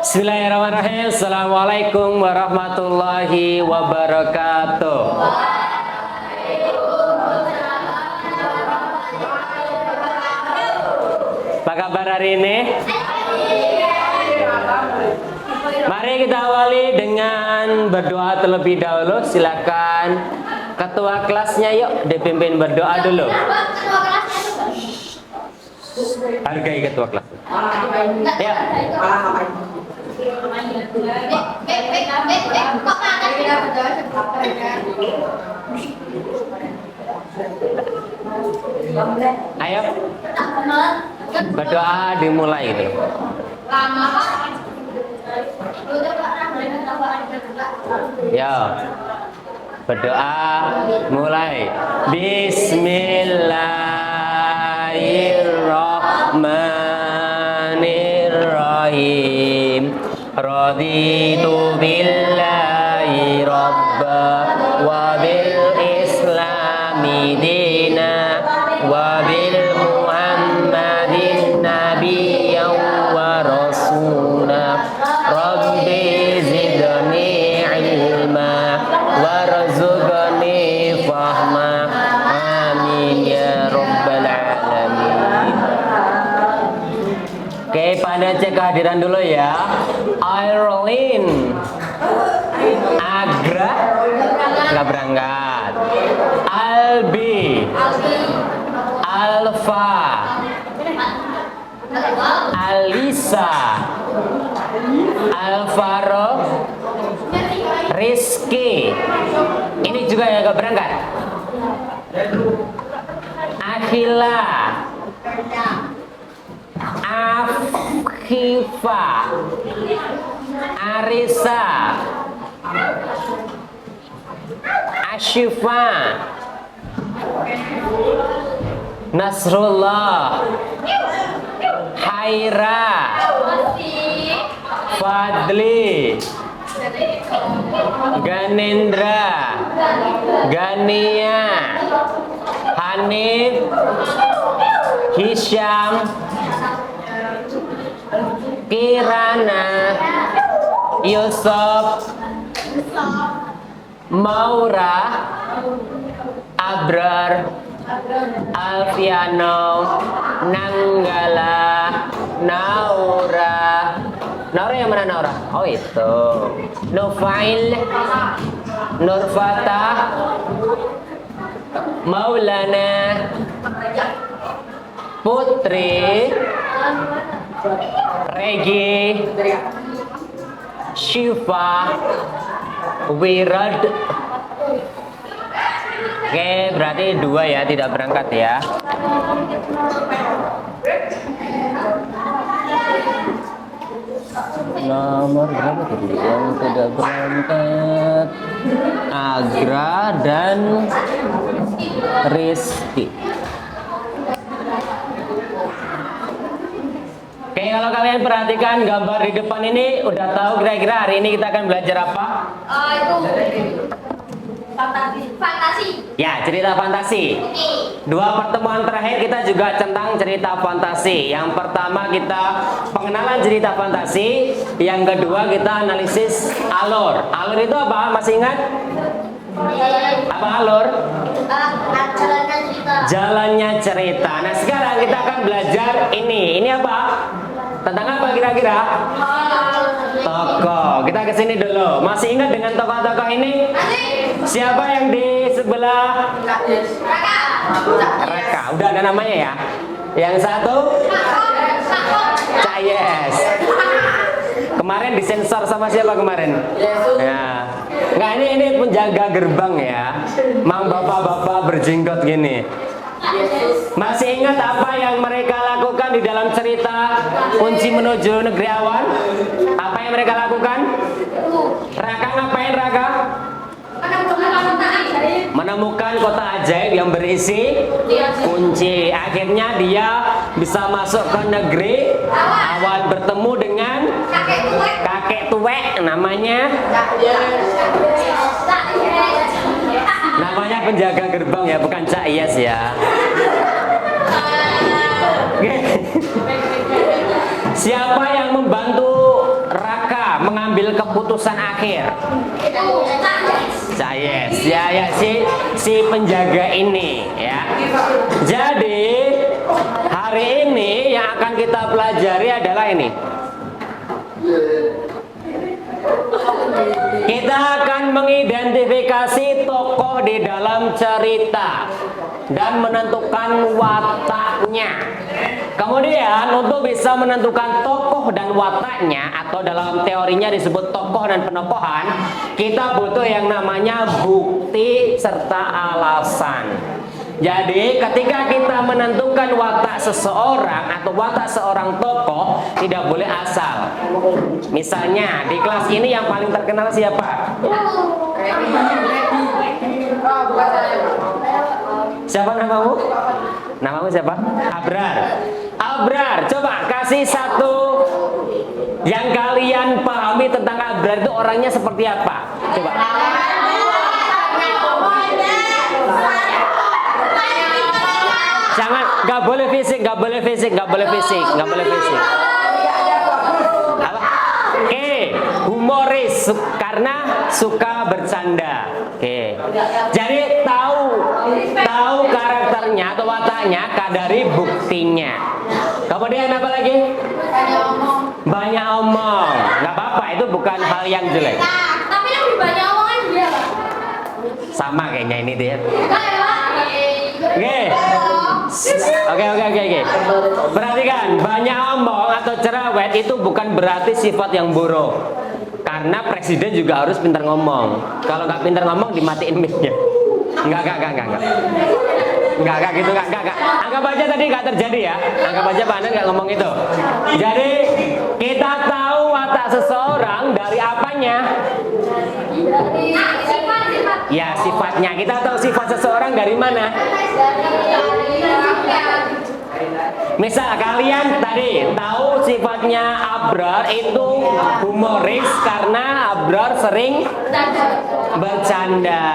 Bismillahirrahmanirrahim. Assalamualaikum warahmatullahi wabarakatuh. Apa kabar hari ini? Mari kita awali dengan berdoa terlebih dahulu. Silakan ketua kelasnya, yuk dipimpin berdoa dulu. Hargai ketua kelas. Ya. Ayo. Berdoa dimulai gitu. Ya. Berdoa mulai. Bismillahirrahmanirrahim. Raditu billahi rabba wa bil islami dina wa bil muhammadin nabiyyan wa rasula. Rabbi zidni ilma warzuqni fahma. Amin ya rabbal alamin. Oke, pada cek kehadiran dulu ya. Airlin Agra nggak berangkat. Albi Alfa Alisa Alvaro Rizky. Ini juga yang nggak berangkat. Akhila Afifa Arisa Ashifa Nasrullah Haira Fadli Ganendra Gania Hanif Hisham Kirana Yusuf Maura Abrar Alfiano Nanggala Naura. Naura yang mana Naura? Oh itu. Nufail Nurfata Maulana Putri Regi Syifa Wirad. Oke, berarti dua ya, tidak berangkat ya. Nomor berapa tadi yang tidak berangkat? Agra dan Rizky. Oke, kalau kalian perhatikan gambar di depan ini, udah tahu kira-kira hari ini kita akan belajar apa? Fantasi. Ya, cerita fantasi. Dua pertemuan terakhir kita juga tentang cerita fantasi. Yang pertama kita pengenalan cerita fantasi, yang kedua kita analisis alur. Alur itu apa? Masih ingat? Apa alur? Jalannya cerita. Jalannya cerita. Nah, sekarang kita akan belajar ini. Ini apa? Tentang apa kira-kira? Tokoh. Kita ke sini dulu. Masih ingat dengan tokoh-tokoh ini? Siapa yang di sebelah? Raka. Udah ada namanya ya? Yang satu? Cayes. Kemarin disensor sama siapa kemarin? Ya. Nggak, ini penjaga gerbang ya. Mang bapak-bapak berjenggot gini. Masih ingat apa yang mereka lakukan di dalam cerita Kunci Menuju Negeri Awan? Apa yang mereka lakukan? Raka ngapain Raka? Menemukan kota ajaib yang berisi kunci. Akhirnya dia bisa masuk ke negeri Awan, bertemu dengan kakek tuwek namanya penjaga gerbang ya, bukan Cak Iyas ya. Siapa yang membantu Raka mengambil keputusan akhir? Yes, ya si penjaga ini ya. Jadi hari ini yang akan kita pelajari adalah ini. Kita akan mengidentifikasi tokoh di dalam cerita dan menentukan wataknya. Kemudian untuk bisa menentukan tokoh dan wataknya, atau dalam teorinya disebut tokoh dan penokohan, kita butuh yang namanya bukti serta alasan. Jadi ketika kita menentukan watak seseorang atau watak seorang tokoh, tidak boleh asal. Misalnya di kelas ini yang paling terkenal siapa? Siapa namamu? Namamu siapa? Abrar. Abrar, coba kasih satu yang kalian pahami tentang Abrar itu orangnya seperti apa? Coba. Jangan, nggak boleh fisik, nggak boleh fisik, nggak boleh fisik, nggak boleh fisik. Apa? Humoris karena suka bercanda. Jadi tahu karakternya atau wataknya dari buktinya. Kemudian apa lagi? Banyak omong. Nggak apa-apa, itu bukan hal yang jelek. Tapi lebih banyak omongan dia. Sama kayaknya ini dia. Oke. Perhatikan, banyak omong atau cerewet itu bukan berarti sifat yang buruk. Karena presiden juga harus pintar ngomong. Kalau nggak pintar ngomong dimatiin mic-nya. Enggak gitu. Anggap aja tadi nggak terjadi ya. Anggap aja Pak Anan nggak ngomong itu. Jadi kita tahu watak seseorang dari apanya? Ya, sifatnya. Kita tahu sifat seseorang dari mana? Misal kalian tadi tahu sifatnya Abrar itu humoris karena Abrar sering bercanda.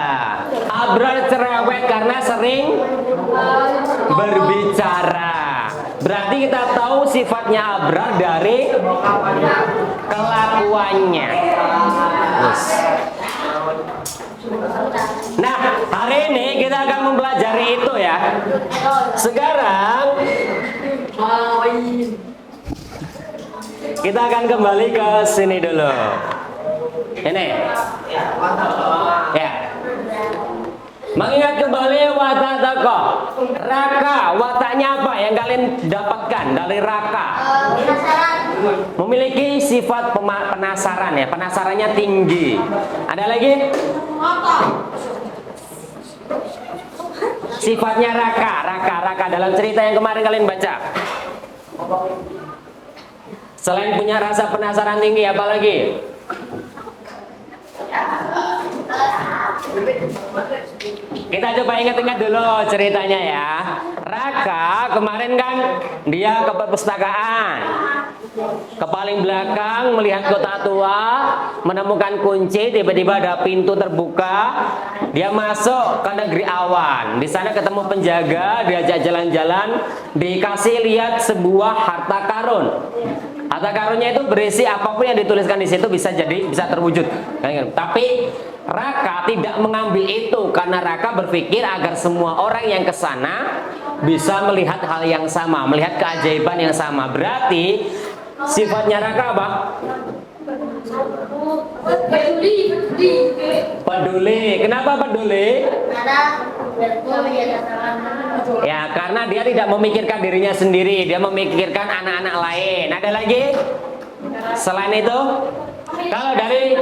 Abrar cerewet karena sering berbicara. Berarti kita tahu sifatnya Abrar dari kelakuannya. Yes. Nah, hari ini kita akan mempelajari itu ya. Sekarang kita akan kembali ke sini dulu. Ini. Ya. Mengingat kembali watak tokoh. Raka, wataknya apa yang kalian dapatkan dari Raka? Memiliki sifat penasaran ya, penasarannya tinggi. Ada lagi? Sifatnya Raka dalam cerita yang kemarin kalian baca. Selain punya rasa penasaran tinggi, apa lagi? Kita coba ingat-ingat dulu ceritanya ya. Raka kemarin kan dia ke perpustakaan, ke paling belakang melihat kota tua, menemukan kunci, tiba-tiba ada pintu terbuka. Dia masuk ke negeri awan. Di sana ketemu penjaga, diajak jalan-jalan, dikasih lihat sebuah harta karun. Harta karunnya itu berisi apapun yang dituliskan di situ bisa terwujud. Tapi Raka tidak mengambil itu karena Raka berpikir agar semua orang yang ke sana bisa melihat hal yang sama, melihat keajaiban yang sama. Berarti sifatnya Raka apa? Peduli. Kenapa peduli? Ya, karena dia tidak memikirkan dirinya sendiri, dia memikirkan anak-anak lain. Ada lagi? Selain itu, kalau dari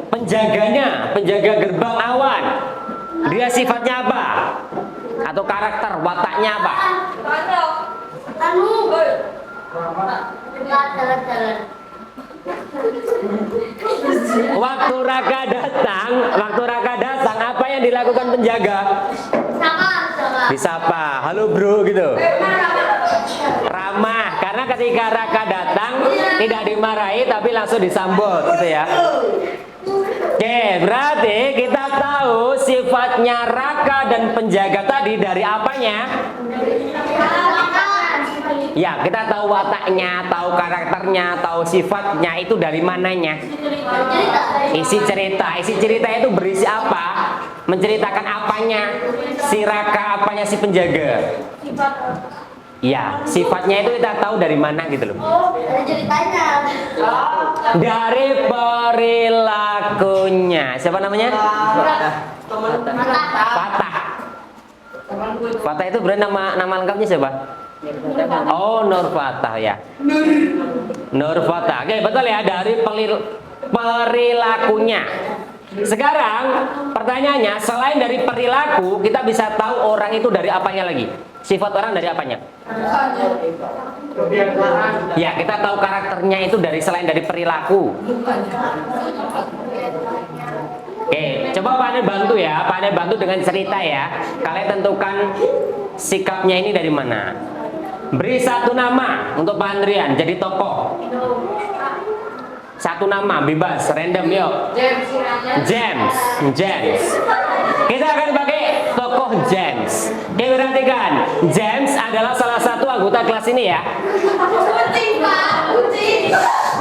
penjaganya, penjaga gerbang awan, dia sifatnya apa? Atau karakter, wataknya apa? Waktu Raka datang, apa yang dilakukan penjaga? Disapa, halo bro gitu. Ramah, karena ketika Raka datang tidak dimarahi tapi langsung disambut gitu ya. Oke, berarti kita tahu sifatnya Raka dan penjaga tadi dari apanya? Ya, kita tahu wataknya, tahu karakternya, tahu sifatnya, itu dari mananya? Isi cerita. Isi cerita itu berisi apa? Menceritakan apanya? Si Raka, apanya si penjaga? Ya, sifatnya itu kita tahu dari mana gitu loh. Dari ceritanya. Dari perilakunya. Siapa namanya? Fatah. Fatah itu berarti nama lengkapnya siapa? Oh, Nur Fatah ya. Nur Fatah. Oke, betul ya, dari perilakunya. Sekarang pertanyaannya, selain dari perilaku, kita bisa tahu orang itu dari apanya lagi? Sifat orang dari apanya? Ya, kita tahu karakternya itu dari selain dari perilaku. Oke, coba Pak Ane bantu ya. Pak Ane bantu dengan cerita ya. Kalian tentukan sikapnya ini dari mana. Beri satu nama untuk Pak Andrian jadi tokoh. Satu nama bebas, random yuk. James. Kita akan pakai tokoh James. Oke, perhatikan. James adalah salah satu anggota kelas ini ya. Kucing, Pak. Kucing.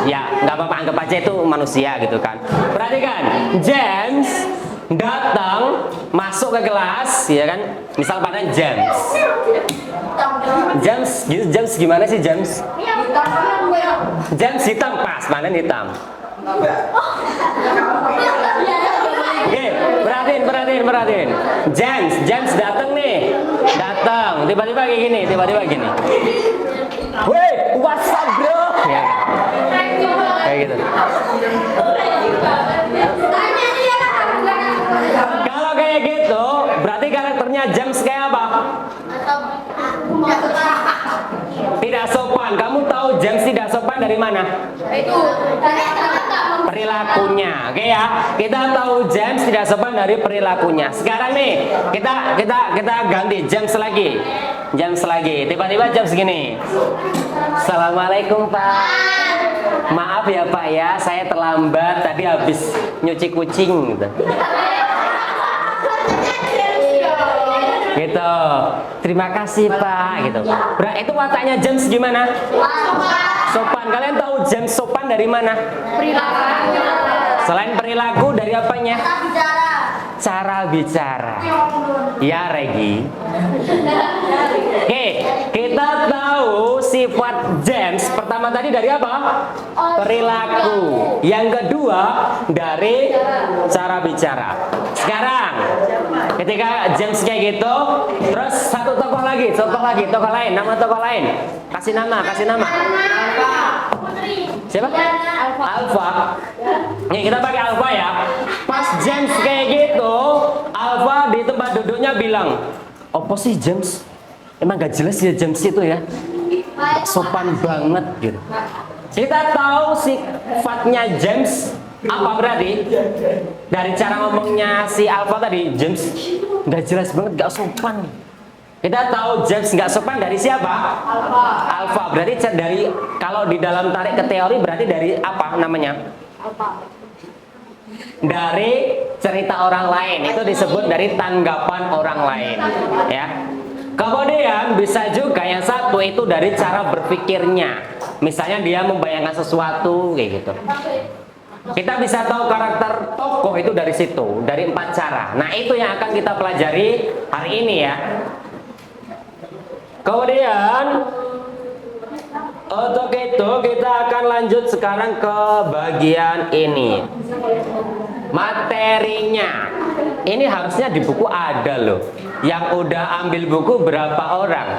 Ya, nggak apa-apa, anggap aja itu manusia gitu kan. Perhatikan, James datang masuk ke kelas, ya kan? Misal pada James gimana sih James? James hitam pas, mana hitam? Oke, perhatiin. James datang nih, tiba-tiba kayak gini. Woi, what's up bro? Ya, kayak gitu. Kalau kayak gitu, berarti karakternya James kayak apa? Tidak sopan. Kamu tahu James tidak sopan dari mana? Itu Perilakunya. Oke ya. Kita tahu James tidak sopan dari perilakunya. Sekarang nih, kita ganti James lagi. Tiba-tiba James gini. Assalamualaikum Pak. Maaf ya Pak ya, saya terlambat. Tadi habis nyuci kucing gitu. Gitu. Terima kasih Pak gitu. Itu wataknya James gimana? Sopan. Kalian tahu James sopan dari mana? Selain perilaku, dari apanya? Cara bicara. Ya Regi. Oke, kita tahu sifat James pertama tadi dari apa? Perilaku. Yang kedua dari cara bicara. Sekarang ketika James kayak gitu, terus satu tokoh lain, nama tokoh lain. Kasih nama. Siapa? Alpha. Nih kita pakai Alpha ya. Pas James kayak gitu, Alpha di tempat duduknya bilang, "Apa sih James? Emang gak jelas ya James itu ya? Sopan banget gitu." Kita tahu sifatnya James apa berarti? Dari cara ngomongnya si Alpha tadi, James gak jelas banget, gak sopan. Kita tahu James nggak sopan dari siapa? Alpha. Berarti dari, kalau di dalam tarik ke teori berarti dari apa namanya? Dari cerita orang lain. Itu disebut dari tanggapan orang lain. Ya. Kemudian bisa juga yang satu itu dari cara berpikirnya. Misalnya dia membayangkan sesuatu kayak gitu. Kita bisa tahu karakter tokoh itu dari situ, dari 4 cara. Nah itu yang akan kita pelajari hari ini ya. Kemudian untuk itu kita akan lanjut sekarang ke bagian ini. Materinya. Ini harusnya di buku ada loh. Yang udah ambil buku berapa orang?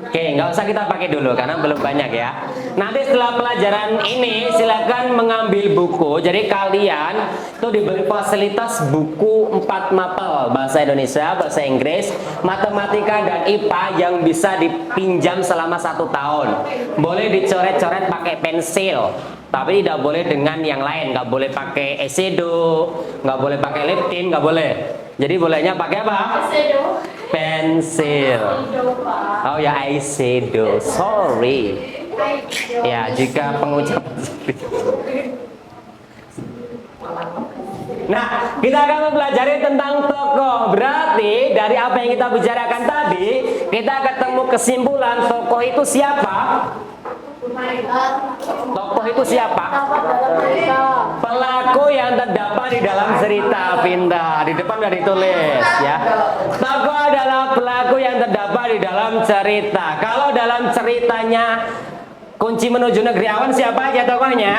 Oke, nggak usah kita pakai dulu karena belum banyak ya. Nanti setelah pelajaran ini silakan mengambil buku. Jadi kalian tuh diberi fasilitas buku 4 mapel, bahasa Indonesia, bahasa Inggris, matematika dan IPA yang bisa dipinjam selama 1 tahun. Boleh dicoret-coret pakai pensil, tapi tidak boleh dengan yang lain. Nggak boleh pakai eyeshadow, nggak boleh pakai lip tint, nggak boleh. Jadi bolehnya pakai apa? Pensil. Oh ya, eyeshadow. Sorry. Ya, jika pengucapan seperti itu. Nah, kita akan mempelajari tentang tokoh. Berarti dari apa yang kita bicarakan tadi, kita ketemu kesimpulan tokoh itu siapa? Tokoh itu siapa? Pelaku yang terdapat di dalam cerita. Pintar, di depan udah ditulis ya. Tokoh adalah pelaku yang terdapat di dalam cerita. Kalau dalam ceritanya Kunci Menuju Negeri Awan, siapa aja tokohnya?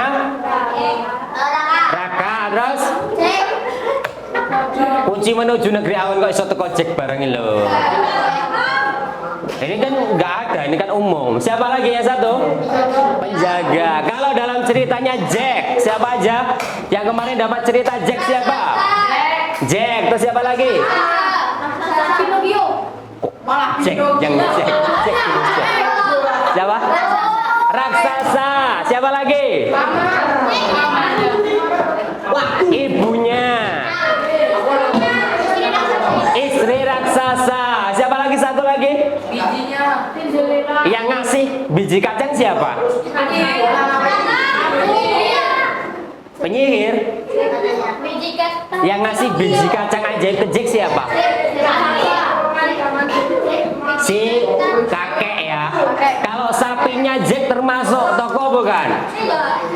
Raka. Terus Kunci Menuju Negeri Awan kok iso teko Jack bareng lho. Ini kan nggak ada, ini kan umum. Siapa lagi yang satu? Penjaga. Kalau dalam ceritanya Jack, siapa aja? Yang kemarin dapat cerita Jack siapa? Jack. Terus siapa lagi? Jack. Yang Jack. Siapa? Raksasa. Siapa lagi? Ibunya. Istri raksasa. Siapa lagi satu lagi? Yang ngasih biji kacang siapa? Penyihir. Yang ngasih biji kacang ajaib ke Jack siapa? Si kakek ya. Kalau sapinya Jack termasuk tokoh bukan?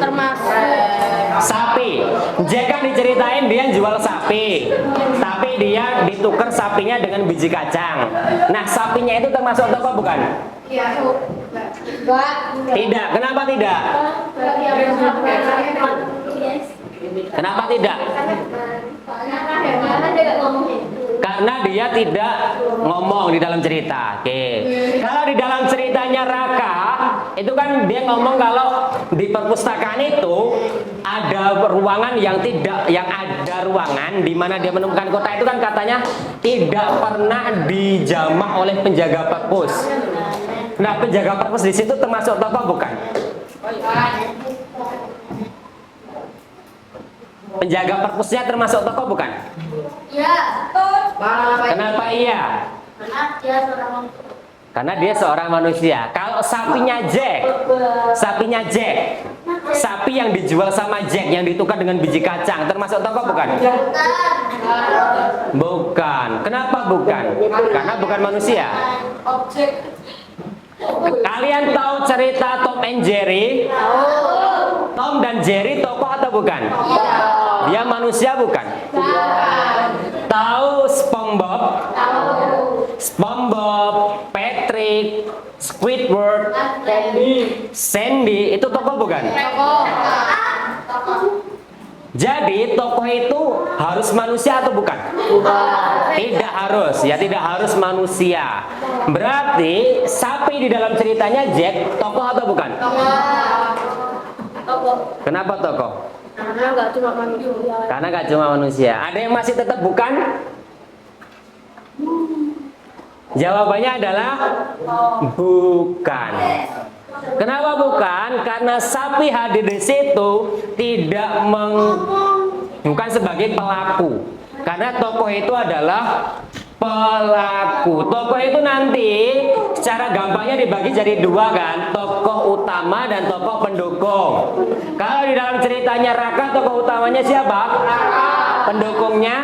Termasuk. Sapi. Jack kan diceritain dia jual sapi, tapi dia ditukar sapinya dengan biji kacang. Nah, sapinya itu termasuk tokoh bukan? Tidak. Kenapa tidak? Kenapa tidak? Karena dia tidak ngomong di dalam cerita. Oke. Kalau di dalam ceritanya Raka, itu kan dia ngomong kalau di perpustakaan itu ada ruangan yang ada ruangan di mana dia menemukan kota itu kan katanya tidak pernah dijamah oleh penjaga perpus. Nah, penjaga perpus di situ termasuk tokoh bukan? Penjaga perpusnya termasuk tokoh bukan? Iya. Kenapa iya? Karena dia seorang manusia. Kalau sapinya Jack, sapi yang dijual sama Jack yang ditukar dengan biji kacang termasuk tokoh bukan? Bukan. Kenapa bukan? Karena bukan manusia. Kalian tahu cerita Tom and Jerry? Tom dan Jerry tokoh atau bukan? Dia manusia bukan? Tahu SpongeBob? SpongeBob, Patrick, Squidward, Sandy itu tokoh bukan? Jadi tokoh itu harus manusia atau bukan? Tidak harus, ya tidak harus manusia. Berarti sapi di dalam ceritanya Jack tokoh atau bukan? Kenapa tokoh? Karena nggak cuma manusia. Karena nggak cuma manusia. Ada yang masih tetap bukan? Jawabannya adalah bukan. Kenapa bukan? Karena sapi hadir di situ bukan sebagai pelaku. Karena tokoh itu adalah pelaku. Tokoh itu nanti secara gampangnya dibagi jadi dua kan, tokoh utama dan tokoh pendukung. Kalau di dalam ceritanya Raka, tokoh utamanya siapa? Pendukungnya?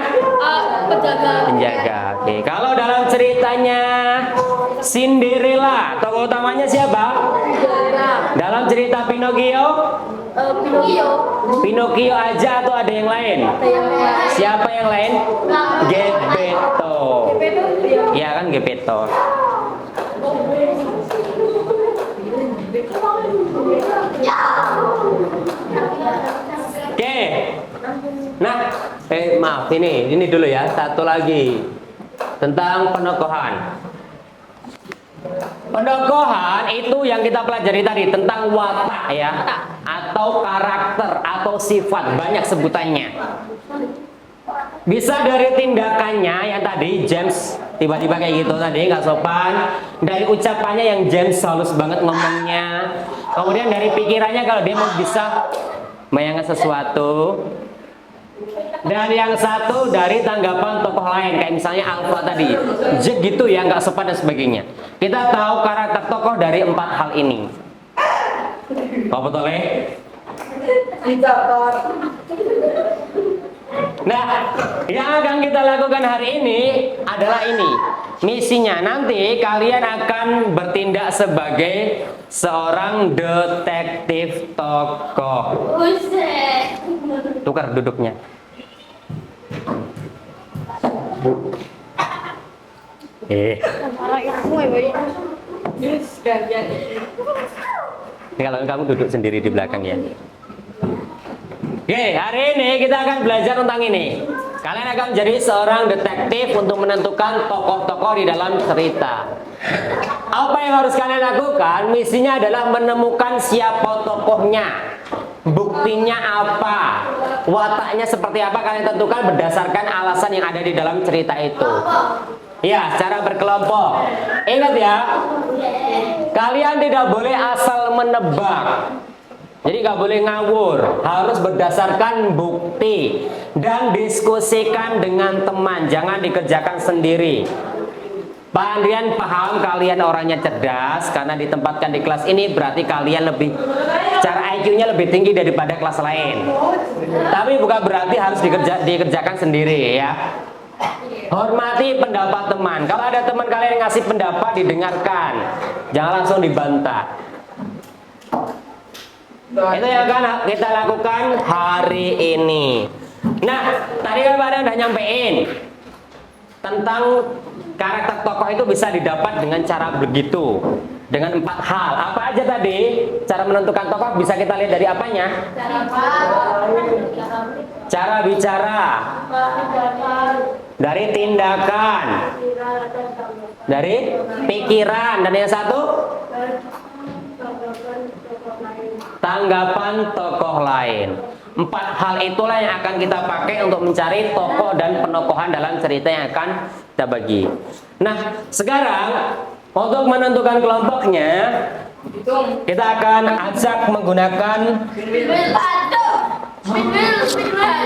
Penjaga. Oke. Kalau dalam ceritanya Cinderella, tokoh utamanya siapa? Dalam cerita Pinocchio? Pinocchio aja atau ada yang lain? Siapa yang lain? Geppetto. Iya kan Geppetto. Oke. Nah, maaf ini dulu ya, satu lagi tentang penokohan. Penokohan itu yang kita pelajari tadi tentang watak ya, atau karakter atau sifat, banyak sebutannya. Bisa dari tindakannya yang tadi James tiba-tiba kayak gitu tadi nggak sopan, dari ucapannya yang James halus banget ngomongnya, kemudian dari pikirannya kalau dia mau bisa bayangkan sesuatu, dan yang satu dari tanggapan tokoh lain kayak misalnya Alpha tadi Jack gitu ya nggak sopan dan sebagainya. Kita tahu karakter tokoh dari 4 hal ini. Apa betul ya? Nah, yang akan kita lakukan hari ini adalah ini. Misinya nanti kalian akan bertindak sebagai seorang detektif tokoh. Buset. Tukar duduknya. Marah kamu ya, Boy. Ini kalau kamu duduk sendiri di belakang ya. Oke, hari ini kita akan belajar tentang ini. Kalian akan menjadi seorang detektif untuk menentukan tokoh-tokoh di dalam cerita. Apa yang harus kalian lakukan? Misinya adalah menemukan siapa tokohnya. Buktinya apa? Wataknya seperti apa kalian tentukan berdasarkan alasan yang ada di dalam cerita itu. Ya, secara berkelompok. Ingat ya, kalian tidak boleh asal menebak. Jadi nggak boleh ngawur, harus berdasarkan bukti dan diskusikan dengan teman, jangan dikerjakan sendiri. Pak Andrian paham kalian orangnya cerdas karena ditempatkan di kelas ini berarti kalian lebih cara IQ-nya lebih tinggi daripada kelas lain. Tapi bukan berarti harus dikerjakan sendiri ya. Hormati pendapat teman. Kalau ada teman kalian yang ngasih pendapat didengarkan, jangan langsung dibantah. Itu yang akan kita lakukan hari ini. Nah, tadi kan Pak udah nyampein tentang karakter tokoh itu bisa didapat dengan cara begitu, dengan 4 hal. Apa aja tadi? Cara menentukan tokoh bisa kita lihat dari apanya? Cara bicara, dari tindakan, dari pikiran, dan yang satu tanggapan tokoh lain. 4 hal itulah yang akan kita pakai untuk mencari tokoh dan penokohan dalam cerita yang akan kita bagi. Nah, sekarang untuk menentukan kelompoknya, kita akan ajak menggunakan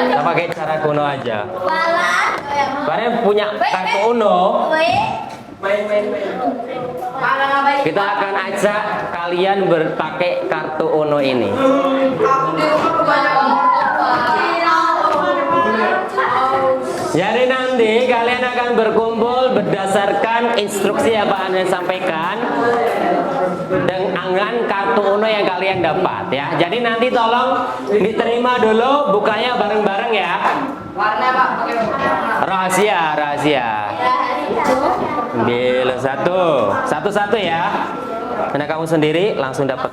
kita pakai cara kuno aja. Kalian punya kartu Uno. Kita akan ajak kalian berpakai kartu Uno ini. Jadi nanti kalian akan berkumpul berdasarkan instruksi yang Pak Anda sampaikan dengan kartu Uno yang kalian dapat ya. Jadi nanti tolong diterima dulu, bukanya bareng-bareng ya. Warna Pak, pakai Rahasia. Ambil satu-satu ya. Karena kamu sendiri langsung dapat.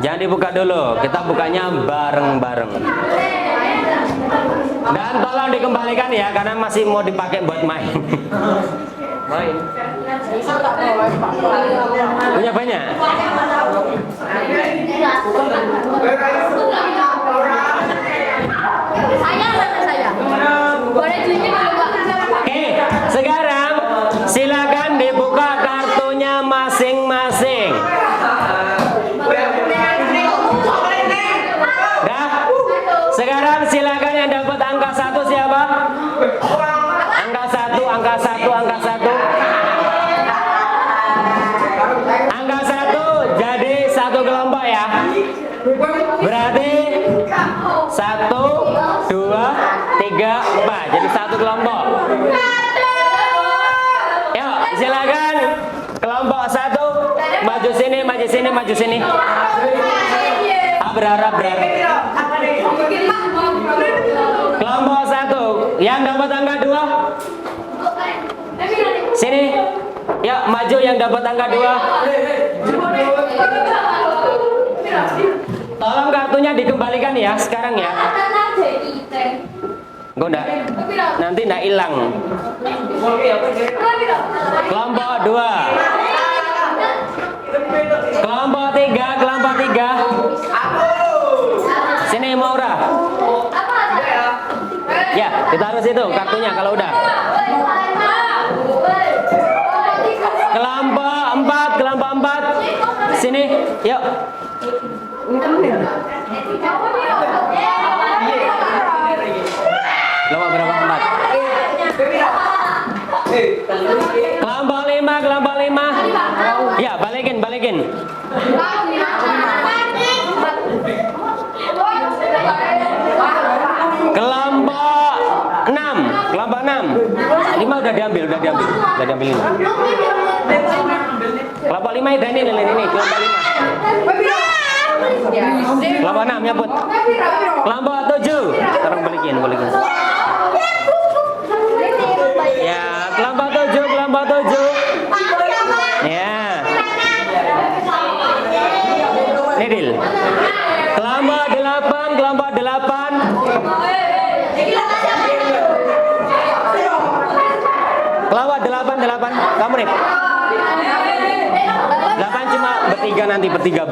Jangan dibuka dulu, kita bukanya bareng-bareng. Dan tolong dikembalikan ya, karena masih mau dipakai buat main. Main. Punya banyak? Saya. Boleh tunjuk dulu, Pak. Oke, sekarang silakan dibuka kartunya masing-masing. Dah. Sekarang silakan yang dapat angka 1 siapa? Angka 1. Angka 1 jadi satu kelompok ya. Berarti 1, 2, 3, 4. Jadi satu kelompok. Yuk, silakan kelompok 1 maju sini. Berharap. Kelompok 1 yang dapat angka 2. Sini. Yuk, maju yang dapat angka 2. Tolong kartunya dikembalikan ya sekarang ya. Enggak, nanti enggak hilang. Kelompok 2. Kelompok 3. Sini Maura. Ya, kita harus itu kartunya kalau udah. Kelompok 4. Sini, yuk. Kelompok berapa? 4. Kelompok 5. Ya, balikin. Kelompok 6. 5 udah diambil ini. Kelompok 5 ini kelompok 5. Kelompok 6 ya, Put. Kelompok 7. Sekarang balikin. Ya, kelompok 7. Ya. Ini Dil. Kelompok 8. Kelompok 8. Kamu nih. 8 cuma bertiga nanti, bertiga.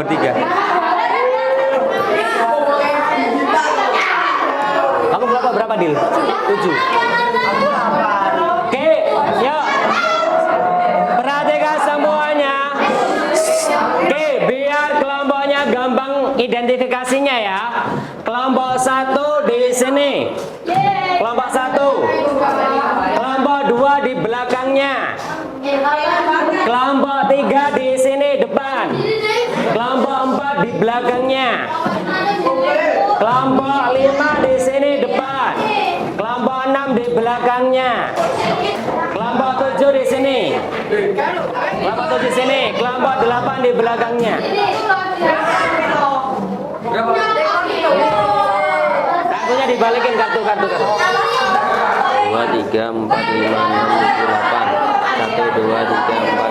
Kamu berapa Dil? 7. Oke, yuk. Perhatikan semuanya. Oke, biar kelompoknya gampang identifikasinya ya. Kelompok 1 di sini. Kelompok 1. Kelompok 2 di belakangnya. Kelompok 3 di sini depan. Kelompok 4 di belakangnya. Kelompok 5 di sini depan. Kelompok 6 di belakangnya. Kelompok 7 di sini. Kelompok 7 di sini. Kelompok 8 di belakangnya. Kartunya dibalikin kartu. 2, 3, 4, 5, 6, 7, 8. 1, 2, 3, 4, 5, 6, 7, 8.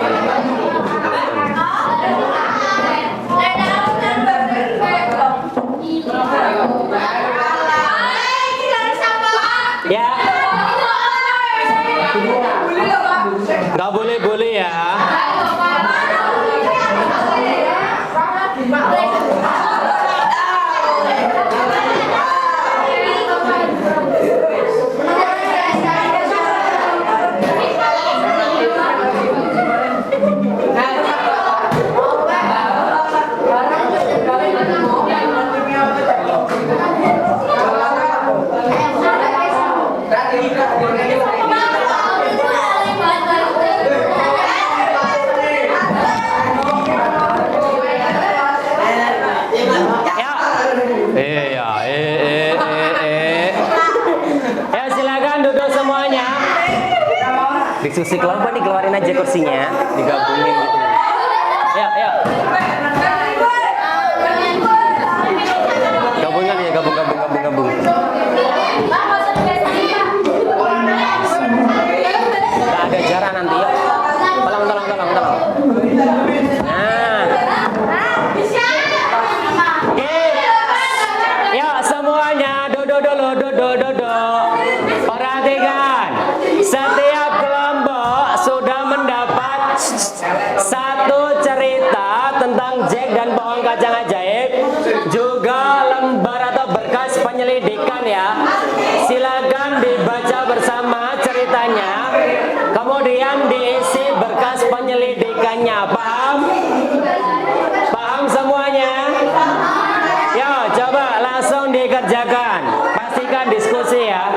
Ya. Nggak boleh ya. Ya silakan duduk semuanya. Diskusi kelompok nih, keluarin aja kursinya, digabungin gitu. Ya. Gabungan ya, gabung. Nggak ada jarak nanti ya. Tolong. Nah. Oke. Ya semuanya duduk. Perhatikan. Setiap kelompok sudah mendapat satu cerita tentang Jack dan pohon kacang ajaib, juga lembar atau berkas penyelidikan ya. Silakan dibaca bersama ceritanya, kemudian diisi berkas penyelidikannya. Paham semuanya? Ya, coba langsung dikerjakan. Pastikan diskusi ya.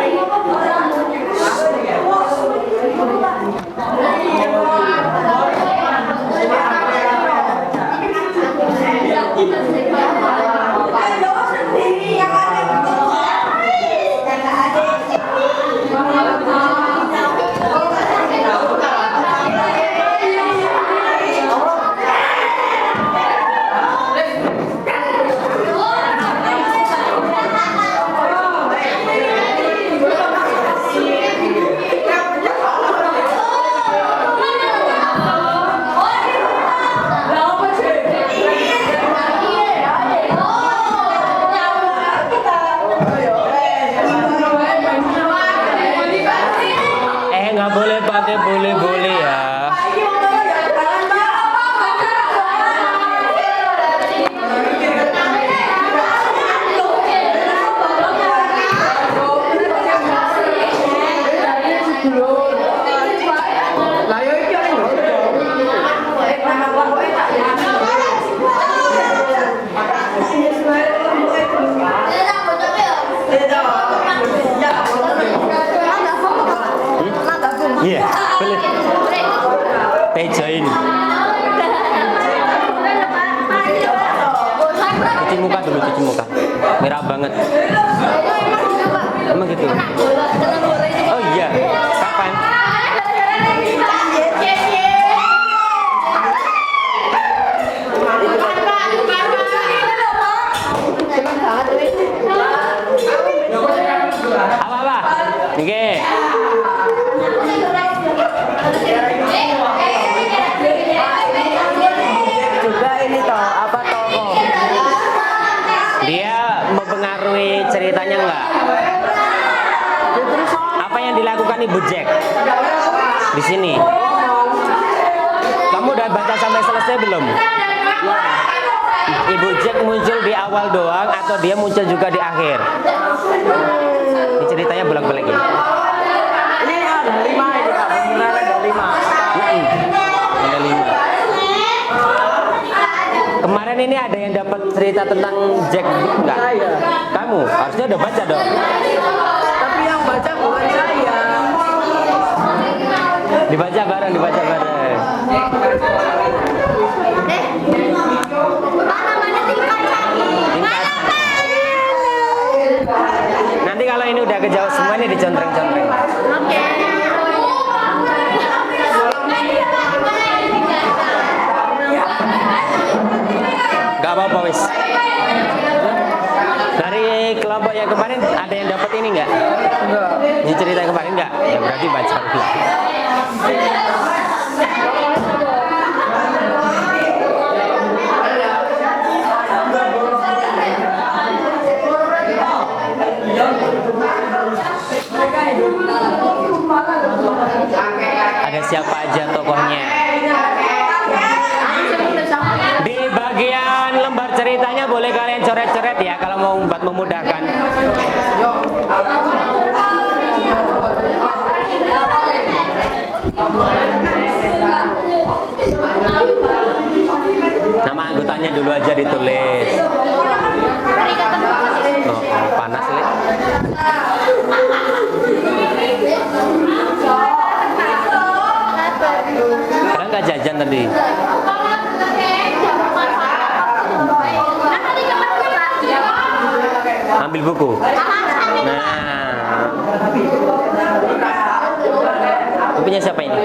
Nggak boleh pakai boleh ya. Iya, boleh. Pejain. Cuci muka dulu, cuci muka. Merah banget. Emang gitu? Oh iya. Kapan? Dia mempengaruhi ceritanya nggak? Apa yang dilakukan Ibu Jack di sini? Kamu udah baca sampai selesai belum? Ibu Jack muncul di awal doang atau dia muncul juga di akhir? Ini ceritanya bolak-balik ini. Ini ada 5 ini Kak, beneran ada 5. Ada 5. Kemarin ini ada yang dapat cerita tentang Jack enggak? Saya. Kamu harusnya udah baca dong. Tapi yang baca bukan saya. Dibaca bareng, dibaca bareng. Nanti kalau ini udah kejauh semua ini dicontreng-contreng. Gak apa-apa wis. Dari kelompok yang kemarin ada yang dapat ini nggak? Enggak. Ini cerita yang kemarin nggak? Ya berarti baca dulu. Ada siapa aja tokohnya? Di bagian lembar ceritanya boleh kalian coret-coret ya kalau mau buat memudahkan. Nama anggotanya dulu aja ditulis. Oh, panas li. Kalian nggak jajan tadi? Ambil buku. Nah, punya siapa ini?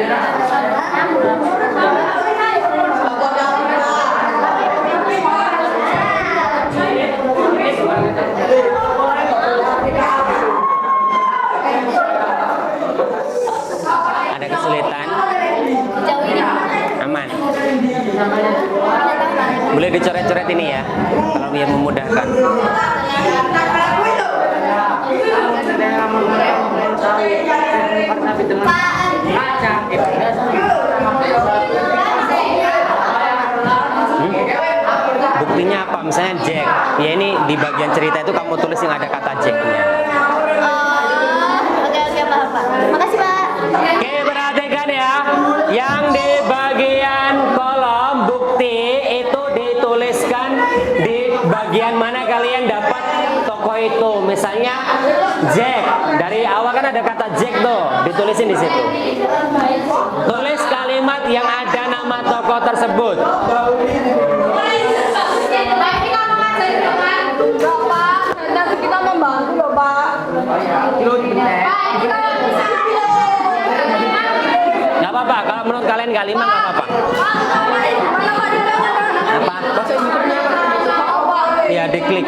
Ada kesulitan? Aman. Boleh dicoret-coret ini ya, kalau biar memudahkan. Buktinya apa? Misalnya Jack. Ya ini di bagian cerita itu kamu tulis yang ada kata Jacknya. Oke, Pak. Makasih, Pak. Oke, perhatikan ya. Yang di bagian kolom bukti itu dituliskan di bagian mana kalian dapat tokoh itu. Misalnya Jack. Dari awal kan ada kata Jack tuh, ditulisin di situ. Tulis kalimat yang ada nama tokoh tersebut. Nanti kita membantu loh, Pak. Gak apa-apa, kalau menurut kalian gak 5 gak apa-apa. Apa? Ya diklik.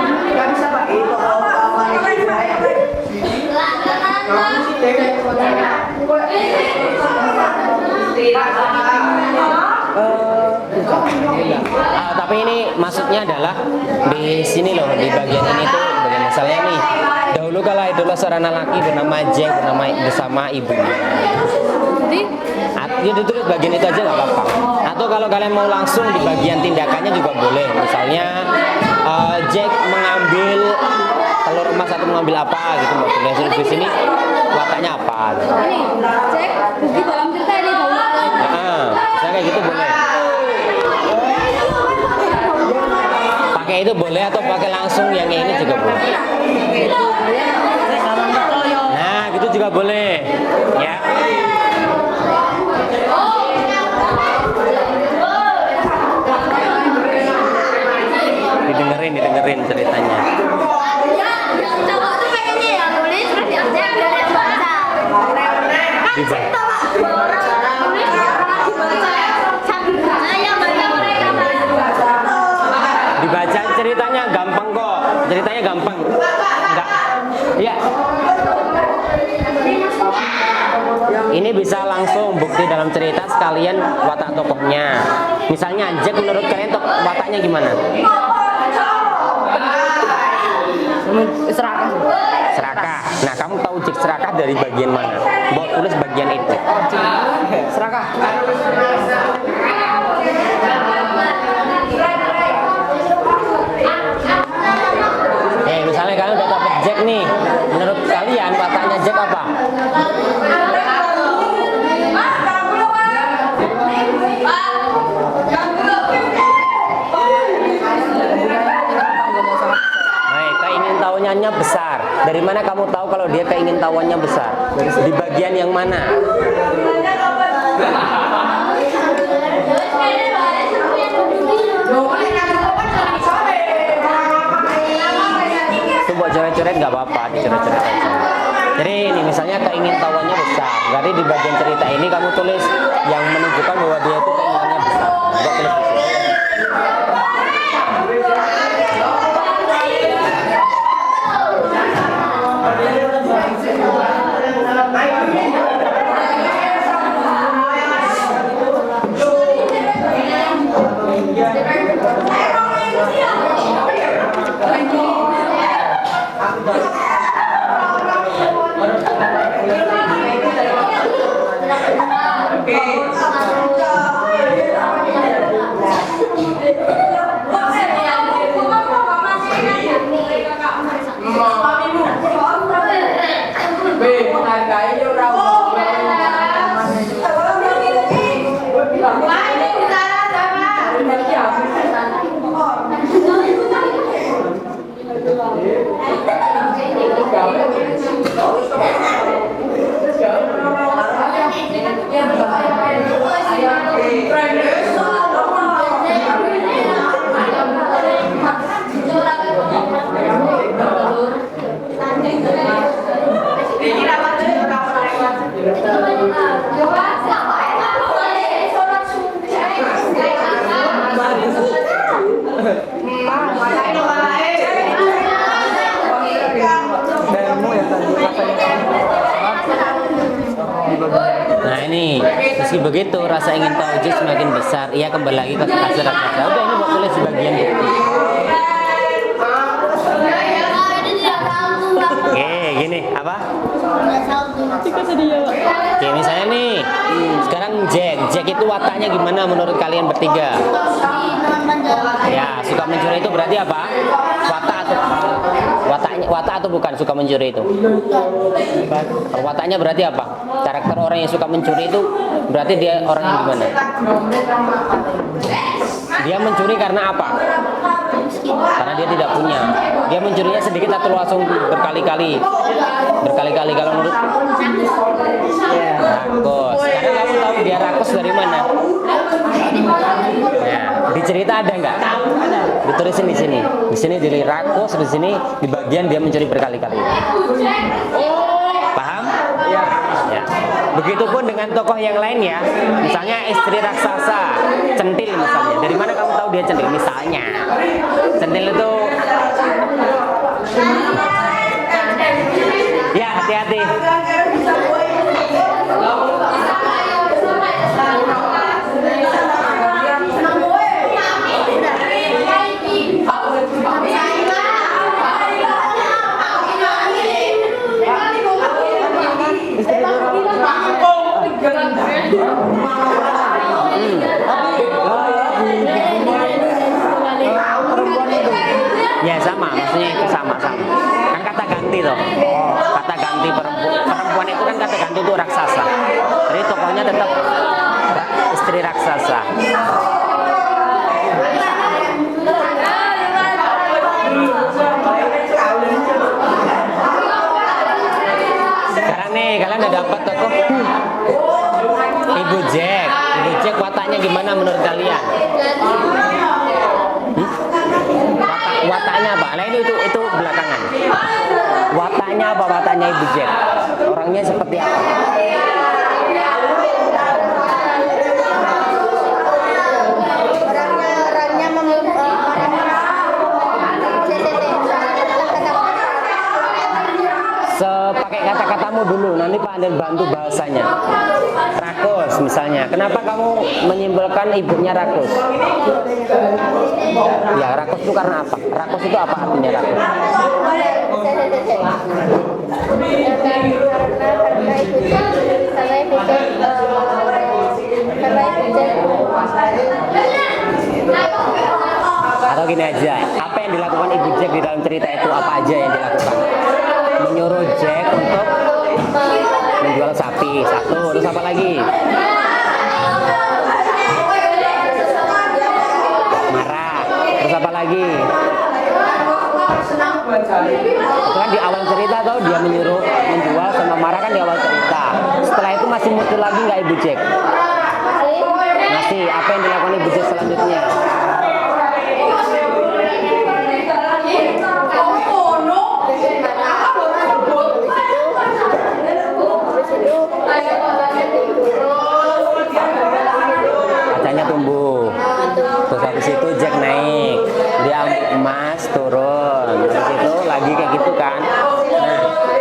Tapi ini maksudnya adalah di sini loh, di bagian ini tuh bagian misalnya nih. Dahulu kala adalah seorang laki bernama Jack bersama ibunya. Ya ditulis bagian itu aja nggak apa-apa. Atau kalau kalian mau langsung di bagian tindakannya juga boleh. Misalnya Jack mengambil telur emas atau mengambil apa gitu, mau tulis di sini wataknya apa. Gitu. Ini, Jack, bukti dalam cerita ini dahulu. Saya kayak gitu boleh. Pakai itu boleh atau pakai langsung yang ini juga boleh. Nah, gitu juga boleh. Ya. Didengerin ceritanya. Cowok tuh pengennya yang nulis terus yang Jack biar yang baca. Dibaca. Dibaca ceritanya gampang kok. Ceritanya gampang. Enggak. Iya. Ini bisa langsung bukti dalam cerita sekalian watak tokohnya. Misalnya Jack menurut kalian wataknya gimana? Serakah. Serakah. Nah, kamu tahu Jack serakah dari bagian mana? Bawa tulis bagian itu. Serakah. Misalnya kalian udah dapet Jack nih. Menurut kalian wataknya Jack apa? Keingintahuannya besar. Dari mana kamu tahu kalau dia keingintahuannya besar? Di bagian yang mana? Itu buat coret-coret nggak apa-apa, dicoret-coret aja. Jadi ini misalnya keingintahuannya besar. Berarti di bagian cerita ini kamu tulis yang menunjukkan bahwa dia itu keinginannya besar. Buat tulis di sini. Nah ini, meski begitu rasa ingin tahu Jack semakin besar. Ia kembali lagi ke kasur raksasa. Udah ini buat tulis di bagian bukti. Oke, gini apa? Oke, misalnya nih, sekarang Jack itu wataknya gimana menurut kalian bertiga? Ya, suka mencuri itu berarti apa? Watak atau bukan suka mencuri itu? Wataknya berarti apa? Karakter orang yang suka mencuri itu berarti dia orang yang gimana? Dia mencuri karena apa? Karena dia tidak punya. Dia mencurinya sedikit atau langsung berkali-kali? Berkali-kali kalau menurut rakus. Karena kamu tahu dia rakus dari mana? Nah, di cerita ada nggak? Ditulisin di sini. Di sini di rakus, di sini di bagian dia mencuri berkali-kali. Paham? Ya. Begitupun dengan tokoh yang lain ya. Misalnya istri raksasa, Centil misalnya. Dari mana kamu tahu dia centil? Misalnya, Centil itu ya hati-hati. Ya sama, maksudnya itu sama. Kan kata ganti toh. Kata ganti perempuan itu kan kata ganti itu raksasa. Jadi tokohnya tetap istri raksasa. Sekarang nih kalian udah dapat tokoh Ibu Jack. Ibu Jack wataknya gimana menurut kalian? Wataknya apa? Nah itu belakangan. Wataknya apa? Wataknya Ibu Jack. Orangnya seperti apa? Pakai kata-katamu dulu, nanti Pak Anden bantu bahasanya. Rakus misalnya. Kenapa kamu menyimpulkan ibunya rakus? Ya, rakus itu karena apa? Rakus itu apa artinya rakus? Atau gini aja, apa yang dilakukan Ibu Jack di dalam cerita itu, apa aja yang dilakukan? Menyuruh Jack untuk menjual sapi, satu. Terus apa lagi? Marah. Terus apa lagi? Itu kan di awal cerita tau, dia menyuruh menjual sama marah kan di awal cerita. Setelah itu masih muncul lagi nggak Ibu Jack? Masih. Apa yang dilakukan Ibu Jack selanjutnya? Kacanya tumbuh. Terus habis itu Jack naik, dia emas turun. Terus itu lagi kayak gitu kan.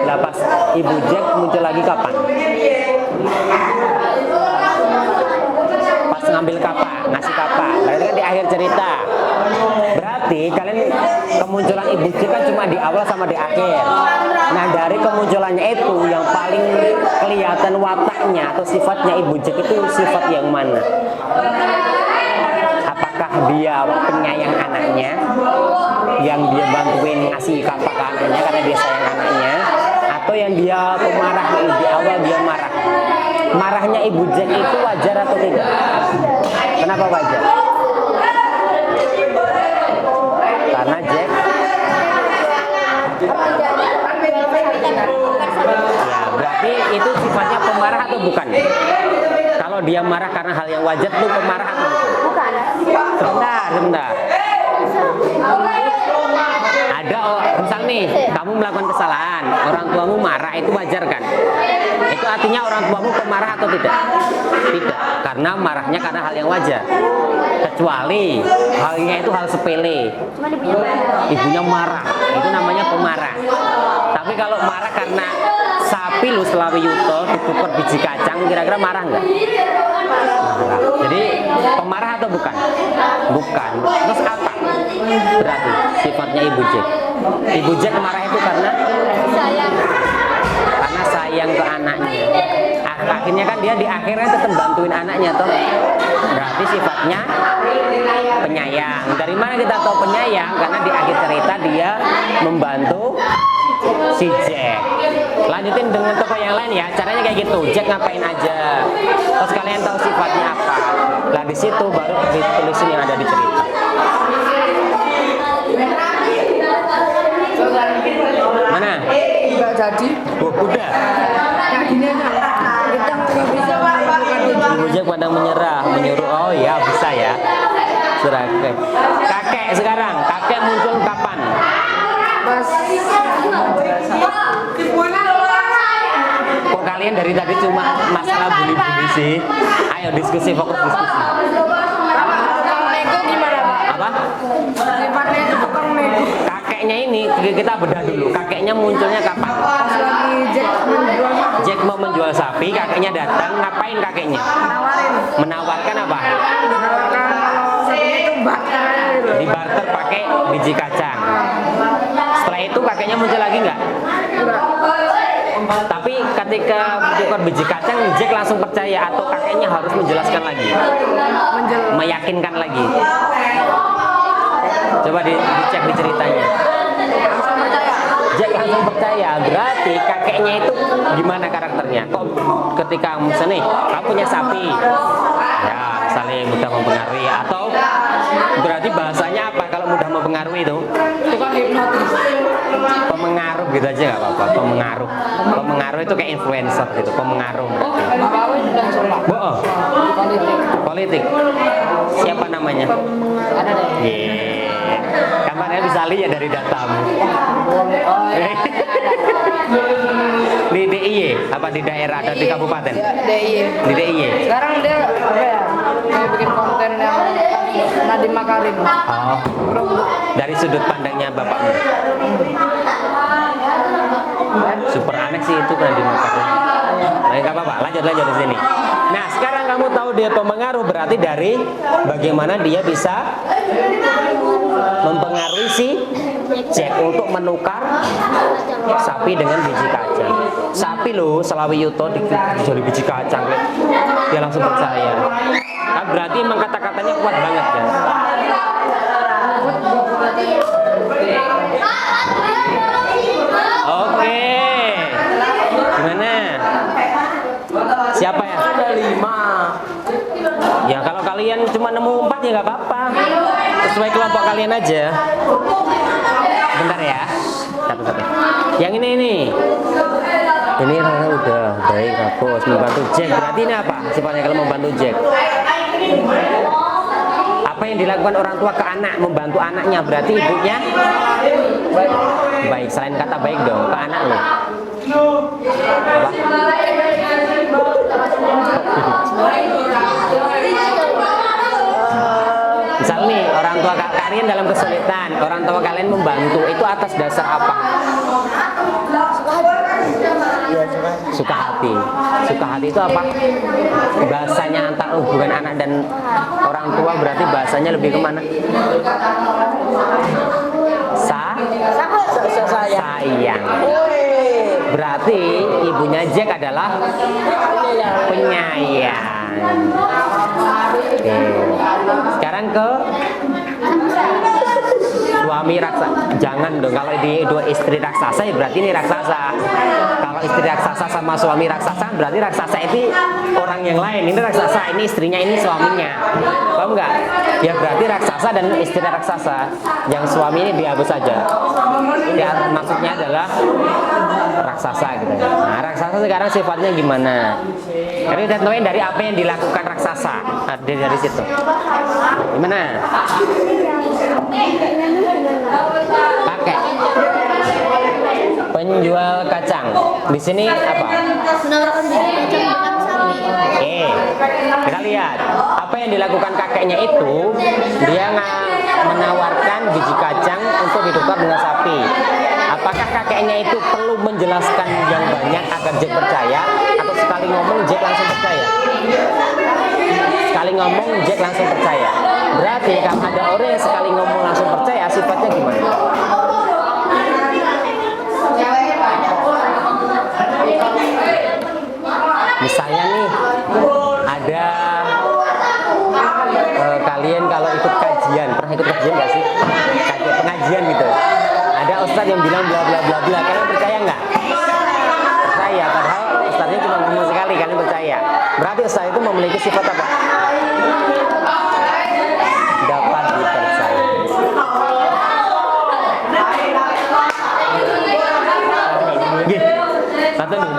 Nah, pas Ibu Jack muncul lagi kapan? Pas ngambil kapa, ngasih kapa. Berarti kan di akhir cerita. Berarti kalian kemunculan Ibu Jack kan cuma di awal sama di akhir. Nah, dari kemunculannya itu yang paling kelihatan wataknya atau sifatnya Ibu Jack itu sifat yang mana? Apakah dia penyayang anaknya, yang dia bantuin ngasih kapa ke anaknya karena dia sayang anaknya, atau yang dia pemarah, di awal dia marah? Marahnya Ibu Jack itu wajar atau tidak? Kenapa wajar? Karena Jack ya, berarti itu sifatnya pemarah atau bukan? Kalau dia marah karena hal yang wajar itu pemarah atau bukan? Sebentar. Ada misal nih, kamu melakukan kesalahan, orang tuamu marah, itu wajar kan? Itu artinya orang tuamu pemarah atau tidak? Tidak, karena marahnya karena hal yang wajar. Kecuali halnya itu hal sepele, ibunya marah, itu namanya pemarah. Tapi kalau marah karena sapi lu selawi yuto ditukar biji kacang, kira-kira marah nggak? Marah. Jadi pemarah atau bukan? Bukan. Terus apa berarti sifatnya Ibu Jack? Ibu Jack marah itu karena sayang ke anaknya. Akhirnya kan dia di akhirnya tetap bantuin anaknya toh. Berarti sifatnya penyayang. Dari mana kita tahu penyayang? Karena di akhir cerita dia membantu si Jack. Lanjutin dengan tokoh yang lain ya. Caranya kayak gitu. Jack ngapain aja. Terus kalian tahu sifatnya apa. Lah di situ baru ditulisin yang ada di cerita. Mana? Enggak jadi. Udah. Kayak gini aja. Kita nggak bisa menentukan Ibu Jack pada menyuruh. Oh ya bisa ya. Kakek. Kakek sekarang. Kakek muncul kapan? Mas. Kok kalian dari tadi cuma masalah bully-bully sih? Ayo diskusi, fokus diskusi. Tukang nego gimana, Pak? Apa? Sifatnya itu tukang nego. Kakeknya ini kita bedah dulu. Kakeknya munculnya kapan? Pas lagi Jack menjual sapi. Jack mau menjual sapi, kakeknya datang. Ngapain kakeknya? Nawarin. Menawarkan apa? Menawarkan kalau sapinya itu barter aja gitu. Di barter pakai biji kacang. Setelah itu kakeknya muncul lagi nggak? Enggak. Tapi ketika tukar biji kacang, Jack langsung percaya atau kakeknya harus menjelaskan lagi, meyakinkan lagi. Coba dicek di ceritanya. Jack langsung percaya. Berarti kakeknya itu gimana karakternya? Kok ketika misalnya nih, kamu punya sapi, ya saling mudah mempengaruhi, atau berarti bahasanya apa kalau mudah mempengaruhi itu? Tukang hipnotis. Pemengaruh gitu aja nggak apa-apa. Pemengaruh itu kayak influencer gitu. Pemengaruh. Bapak sudah coba. Bohong. Politik. Siapa namanya? Ada deh. Kamarnya bisa lihat dari datamu. Oh ya. Di DIY apa di daerah atau di kabupaten? DIY. Di DIY. Sekarang dia apa ya? Kayak bikin konten yang Nadiem Makarim. Oh. Dari sudut pandangnya bapakmu. Super aneh sih itu Nadiem Makarim. Nah, nggak apa-apa. Lanjut di sini. Nah, sekarang kamu tahu dia pemengaruh berarti dari bagaimana dia bisa mempengaruhi si Jack untuk menukar sapi dengan biji kacang. Sapi loh, Selawi Yuto dijoli biji kacang, dia langsung percaya. Nah, berarti emang kata-katanya kuat banget ya. Oke, gimana? Siapa ya? Ada 5. Ya kalau kalian cuma nemu 4 ya nggak apa-apa. Sesuai kelompok kalian aja. Bentar ya. Satu-satu. Yang ini. Ini Rara udah baik, bagus, membantu Jack. Berarti ini apa? Sifatnya kalau membantu Jack. Apa yang dilakukan orang tua ke anak, membantu anaknya, berarti ibunya baik. Selain kata baik dong, ke anak loh. Apa? Misal nih, orang tua kalian dalam kesulitan, orang tua kalian membantu, itu atas dasar apa? Suka hati. Suka hati itu apa? Bahasanya antar hubungan anak dan orang tua berarti bahasanya lebih kemana? Sayang. Berarti ibunya Jack adalah penyayang. Oke. Sekarang ke suami raksasa. Jangan dong, kalau di dua istri raksasa ya berarti ini raksasa. Kalau istri raksasa sama suami raksasa berarti raksasa itu orang yang lain. Ini raksasa, ini istrinya, ini suaminya. Paham nggak? Ya berarti raksasa dan istri raksasa. Yang suami ini dihapus saja. Dia maksudnya adalah raksasa gitu. Nah, raksasa sekarang sifatnya gimana? Jadi tentunya dari apa yang dilakukan raksasa. Nah, dari situ. Gimana? Kakek penjual kacang. Di sini apa? Menawarkan biji kacang dengan sapi. Oke, kita lihat apa yang dilakukan kakeknya itu. Dia menawarkan biji kacang untuk ditukar dengan sapi. Apakah kakeknya itu perlu menjelaskan yang banyak agar Jack percaya, atau sekali ngomong Jack langsung percaya? Sekali ngomong Jack langsung percaya. Berarti kalau ada orang yang sekali ngomong langsung percaya, sifatnya gimana? Misalnya nih, ada kalian kalau ikut kajian, pernah ikut kajian nggak sih? Pengajian gitu. Ada ustadz yang bilang bla bla bla bla, kalian percaya nggak? Percaya, padahal ustadznya cuma ngomong sekali, kalian percaya. Berarti ustadz itu memiliki sifat apa? Dapat dipercaya. Gih, satu nih.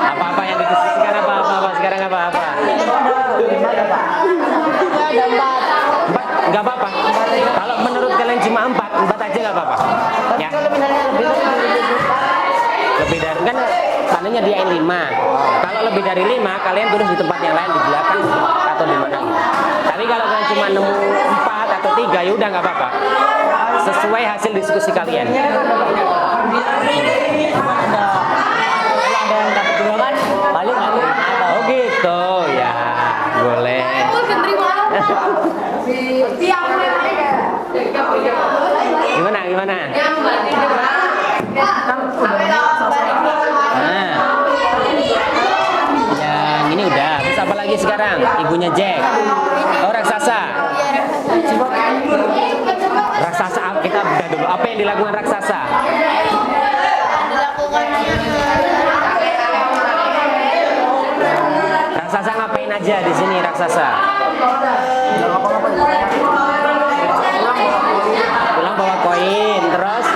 Apa-apa yang didiskusikan apa-apa sekarang apa-apa? Empat, nggak apa-apa. Kalau menurut kalian cuma empat aja nggak apa-apa. Ya. Lebih dari kan tandanya dia 5. Kalau lebih dari 5, kalian tulis di tempat yang lain, di belakang atau di mana. Tapi kalau kalian cuma nemu 4 atau 3, ya udah nggak apa-apa. Sesuai hasil diskusi kalian. Oh gitu ya, boleh. Gimana? Nah, yang ini udah. Terus apa lagi sekarang? Ibunya Jack. Oh, raksasa. Raksasa, kita bedah dulu. Apa yang dilakukan raksasa? Raksasa ngapain aja di sini raksasa? Pulang bawa koin, terus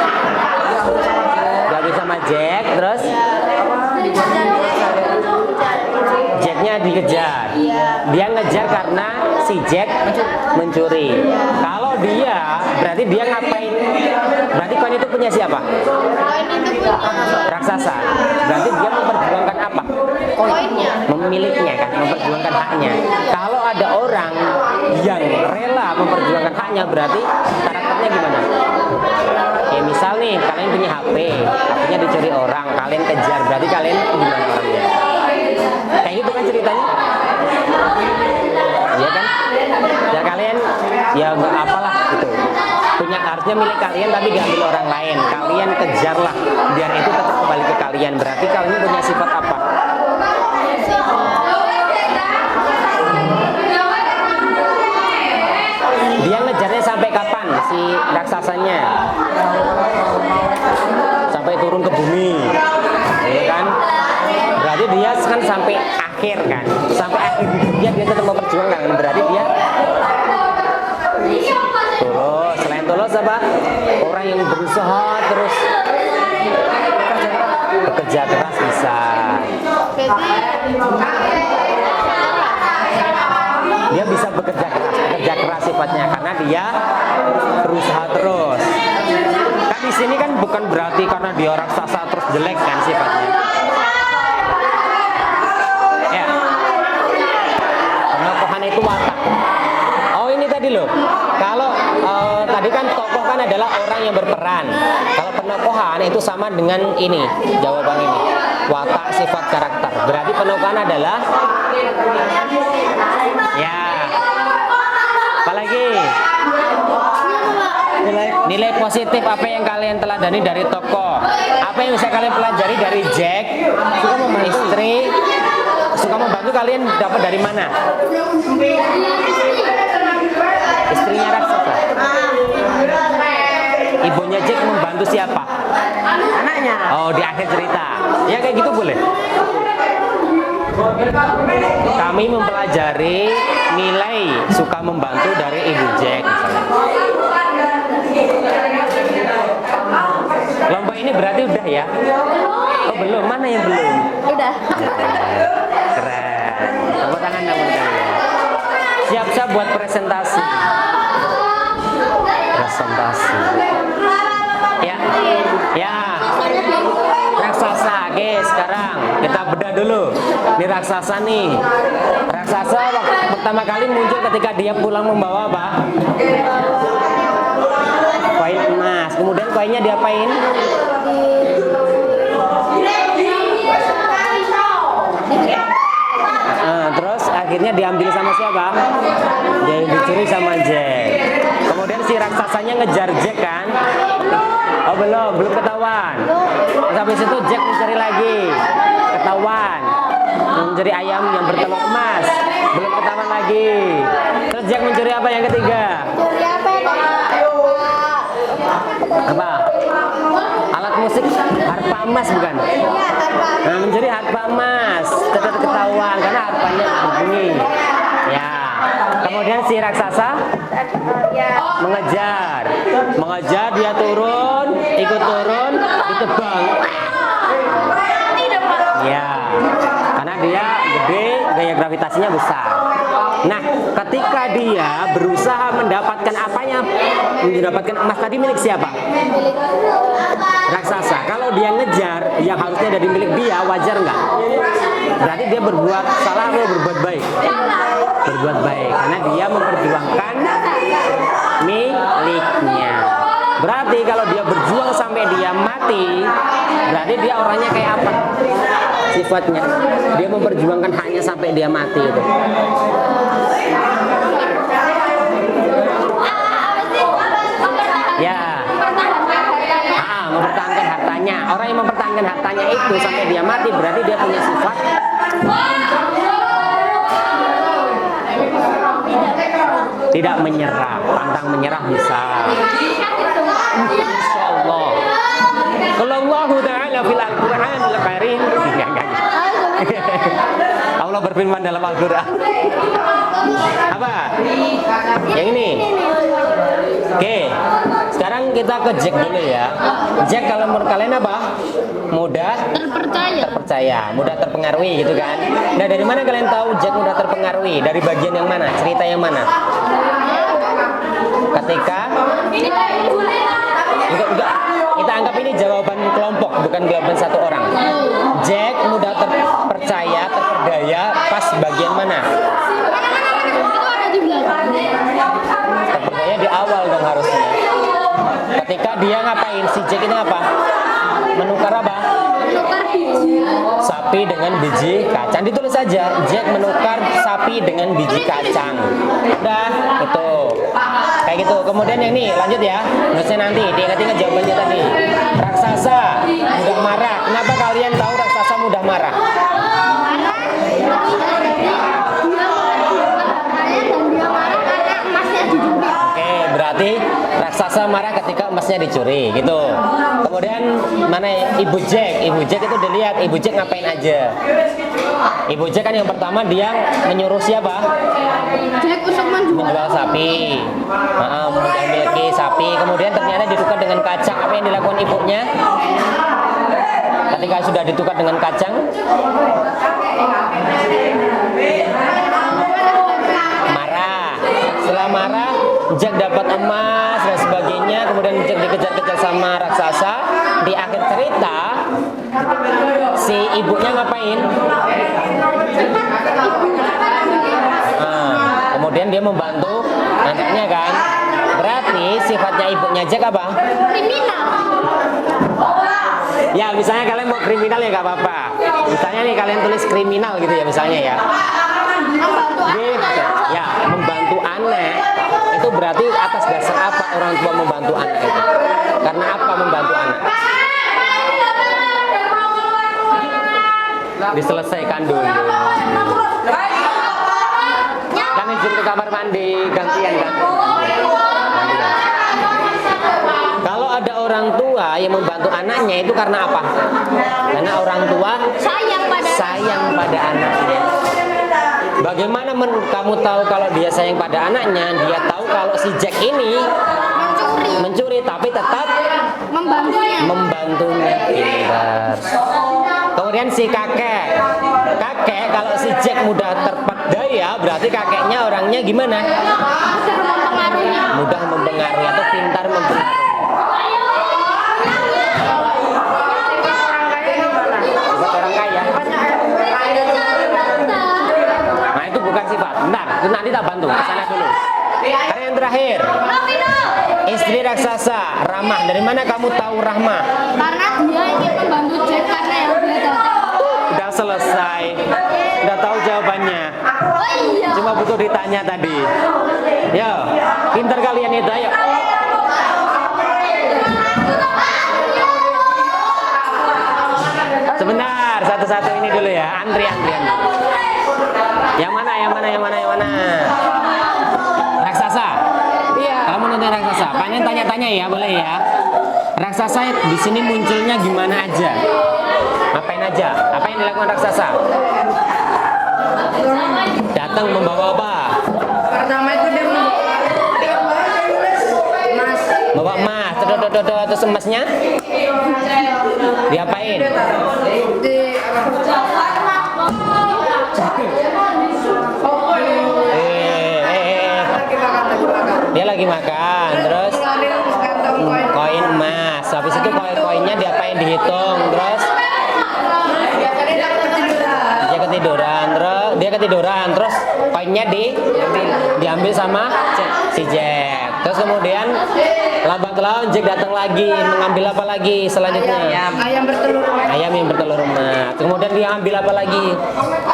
gak sama Jack, terus Jacknya dikejar. Dia ngejar karena si Jack mencuri. Kalau dia, berarti dia ngapain? Berarti koin itu punya siapa? Koin itu punya Raksasa. Berarti dia memperjuangkan apa? koinnya. Memilikinya kan, memperjuangkan haknya. Kalau ada orang yang rela memperjuangkan haknya, berarti karakternya gimana? Kayak misal nih, kalian punya HP, HP-nya dicuri orang, kalian kejar, berarti kalian gimana? kan ceritanya? Iya kan? Ya kalian ya nggak apalah gitu. Punya harusnya milik kalian tapi diambil orang lain. Kalian kejarlah biar itu tetap kembali ke kalian. Berarti kalian punya sifat apa? Dia ngejarnya sampai kapan si raksasanya? Sampai turun ke bumi, ya kan? Berarti dia kan sampai akhir kan? Sampai akhir hidupnya dia tetap memperjuangkan. Berarti dia tulus. Selain tulus apa? Orang yang berusaha terus bekerja keras bisa. Dia bisa bekerja keras sifatnya karena dia berusaha terus. Kan di sini kan bukan berarti karena dia raksasa terus jelek kan sifatnya. Ya. Penokohan itu watak. Oh ini tadi loh. Kalau tadi kan tokoh kan adalah orang yang berperan. Kalau penokohan itu sama dengan ini jawaban ini. Watak, sifat, karakter. Berarti penokohan adalah ya. Apalagi nilai positif apa yang kalian teladani dari tokoh? Apa yang bisa kalian pelajari dari Jack? Suka membantu istri, suka membantu kalian dapat dari mana? Istrinya raksasa. Ibunya Jack membantu siapa? Anaknya. Oh di akhir cerita. Ya kayak gitu boleh. Kami mempelajari nilai suka membantu dari Ibu Jack misalnya. Kelompok ini berarti udah ya? Oh belum, mana yang belum? Udah. Keren. Tepuk tangan dong kalian. Siap-siap buat presentasi. Presentasi. Ya, ya. Raksasa, oke sekarang kita bedah dulu. Ini raksasa nih. Raksasa pertama kali muncul ketika dia pulang membawa apa? Koin emas. Kemudian koinnya diapain? Terus akhirnya diambil sama siapa? Dia dicuri sama Jack. Kemudian si raksasanya ngejar Jack kan? Oh belum ketahuan. Terus habis itu Jack mencari lagi, ketahuan. Mencari ayam yang bertelur emas, belum ketahuan lagi. Terus Jack mencuri apa yang ketiga? Curi apa ya? Apa? Alat musik harpa emas bukan? Iya, harpa. Nah, mencuri harpa emas, tetap ketahuan karena harpanya berbunyi. Ya. Kemudian si raksasa mengejar dia turun, ikut turun, ditebang. Ya, karena dia gede, gaya gravitasinya besar. Nah, ketika dia berusaha mendapatkan apanya, mendapatkan emas tadi milik siapa? Raksasa. Kalau dia ngejar yang harusnya dari milik dia, wajar nggak? Berarti dia berbuat salah atau berbuat baik? Berbuat baik, karena dia memperjuangkan miliknya. Berarti kalau dia berjuang sampai dia mati, berarti dia orangnya kayak apa? Sifatnya dia memperjuangkan haknya sampai dia mati itu. Ya, mempertahankan hartanya. Orang yang mempertahankan hartanya itu sampai dia mati berarti dia punya sifat tidak menyerah, pantang menyerah bisa. Insyaallah. Kalau Allah Ta'ala fil Al-Qur'anil Karim. Allah berfirman dalam Al-Qur'an. Apa? Yang ini. Oke. Sekarang kita ke Jack dulu ya. Jack kalau menurut kalian apa? Mudah terpercaya, mudah terpengaruhi gitu kan. Nah, dari mana kalian tahu Jack mudah terpengaruhi? Dari bagian yang mana? Cerita yang mana? Ketika enggak, kita anggap ini jawaban kelompok, bukan jawaban satu orang. Jack mudah terpercaya, terperdaya pas bagian mana? Terperdaya di awal dong harusnya. Ketika dia ngapain? Si Jack ini apa? Menukar apa? menukar biji. Sapi dengan biji kacang. Ditulis saja, Jack menukar sapi dengan biji kacang. Udah, itu. Kayak gitu. Kemudian yang ini, lanjut ya. Nulisnya nanti, diingat-ingat jawabannya tadi. Raksasa mudah marah. Kenapa kalian tahu raksasa mudah marah? Karena dia marah karena emasnya dicuri. Oke, berarti raksasa marah ketika emasnya dicuri, gitu. Kemudian mana ya? Ibu Jack? Ibu Jack itu dilihat, Ibu Jack ngapain aja? Ibu Jack kan yang pertama dia menyuruh siapa? Jack untuk Menjual sapi, memiliki sapi. Kemudian ternyata ditukar dengan kacang. Apa yang dilakukan ibunya? Ketika sudah ditukar dengan kacang, marah. Setelah marah, Jack dapat emas dan sebagainya. Kemudian Jack dikejar-kejar sama raksasa. Di akhir cerita, si ibunya ngapain? Kemudian dia membantu anaknya kan. Berarti sifatnya ibunya Jack apa? kriminal. Ya misalnya kalian mau kriminal ya gak apa-apa. Misalnya nih kalian tulis kriminal gitu ya misalnya ya. Ya membantu anak itu berarti atas dasar apa orang tua membantu anak itu? Karena apa membantu anak? Diselesaikan dulu. Kan izin ke kamar mandi gantian kan? Kalau ada orang tua yang membantu anaknya itu karena apa? Karena orang tua sayang pada anaknya. Bagaimana kamu tahu kalau dia sayang pada anaknya? Dia tahu kalau si Jack ini mencuri tapi tetap membantunya. Pintar. Kemudian si kakek kalau si Jack mudah terpedaya berarti kakeknya orangnya gimana? Mudah mempengaruhi atau pintar mempengaruhi. Sifat orang kaya. Nah itu bukan sifat. Bentar, itu nanti tak bantu. Kesana dulu. Karena yang terakhir, istri raksasa Rahmah. Dari mana kamu tahu Rahmah? Karena dia ingin membantu Jack karena yang dia datang. Udah selesai. Udah tahu jawabannya. Oh iya. Cuma butuh ditanya tadi. Yo, pintar kalian itu, ayo. Sebentar, satu-satu ini dulu ya. Antrian. Yang mana? Raksasa. Iya. Kamu nonton raksasa. Kalian tanya-tanya ya, boleh ya. Raksasa di sini munculnya gimana aja? Ngapain aja? Apa yang dilakukan raksasa? Datang membawa apa? Pertama itu dia Bawa emas. Terus emasnya diapain? Dia lagi makan. Terus koin emas. Habis itu koinnya diapain? Dihitung. Terus dia ketiduran. Terus koinnya diambil sama si Jack. Terus kemudian lambat laun Jack datang lagi mengambil apa lagi selanjutnya? Ayam yang bertelur emas. Kemudian dia ambil apa lagi?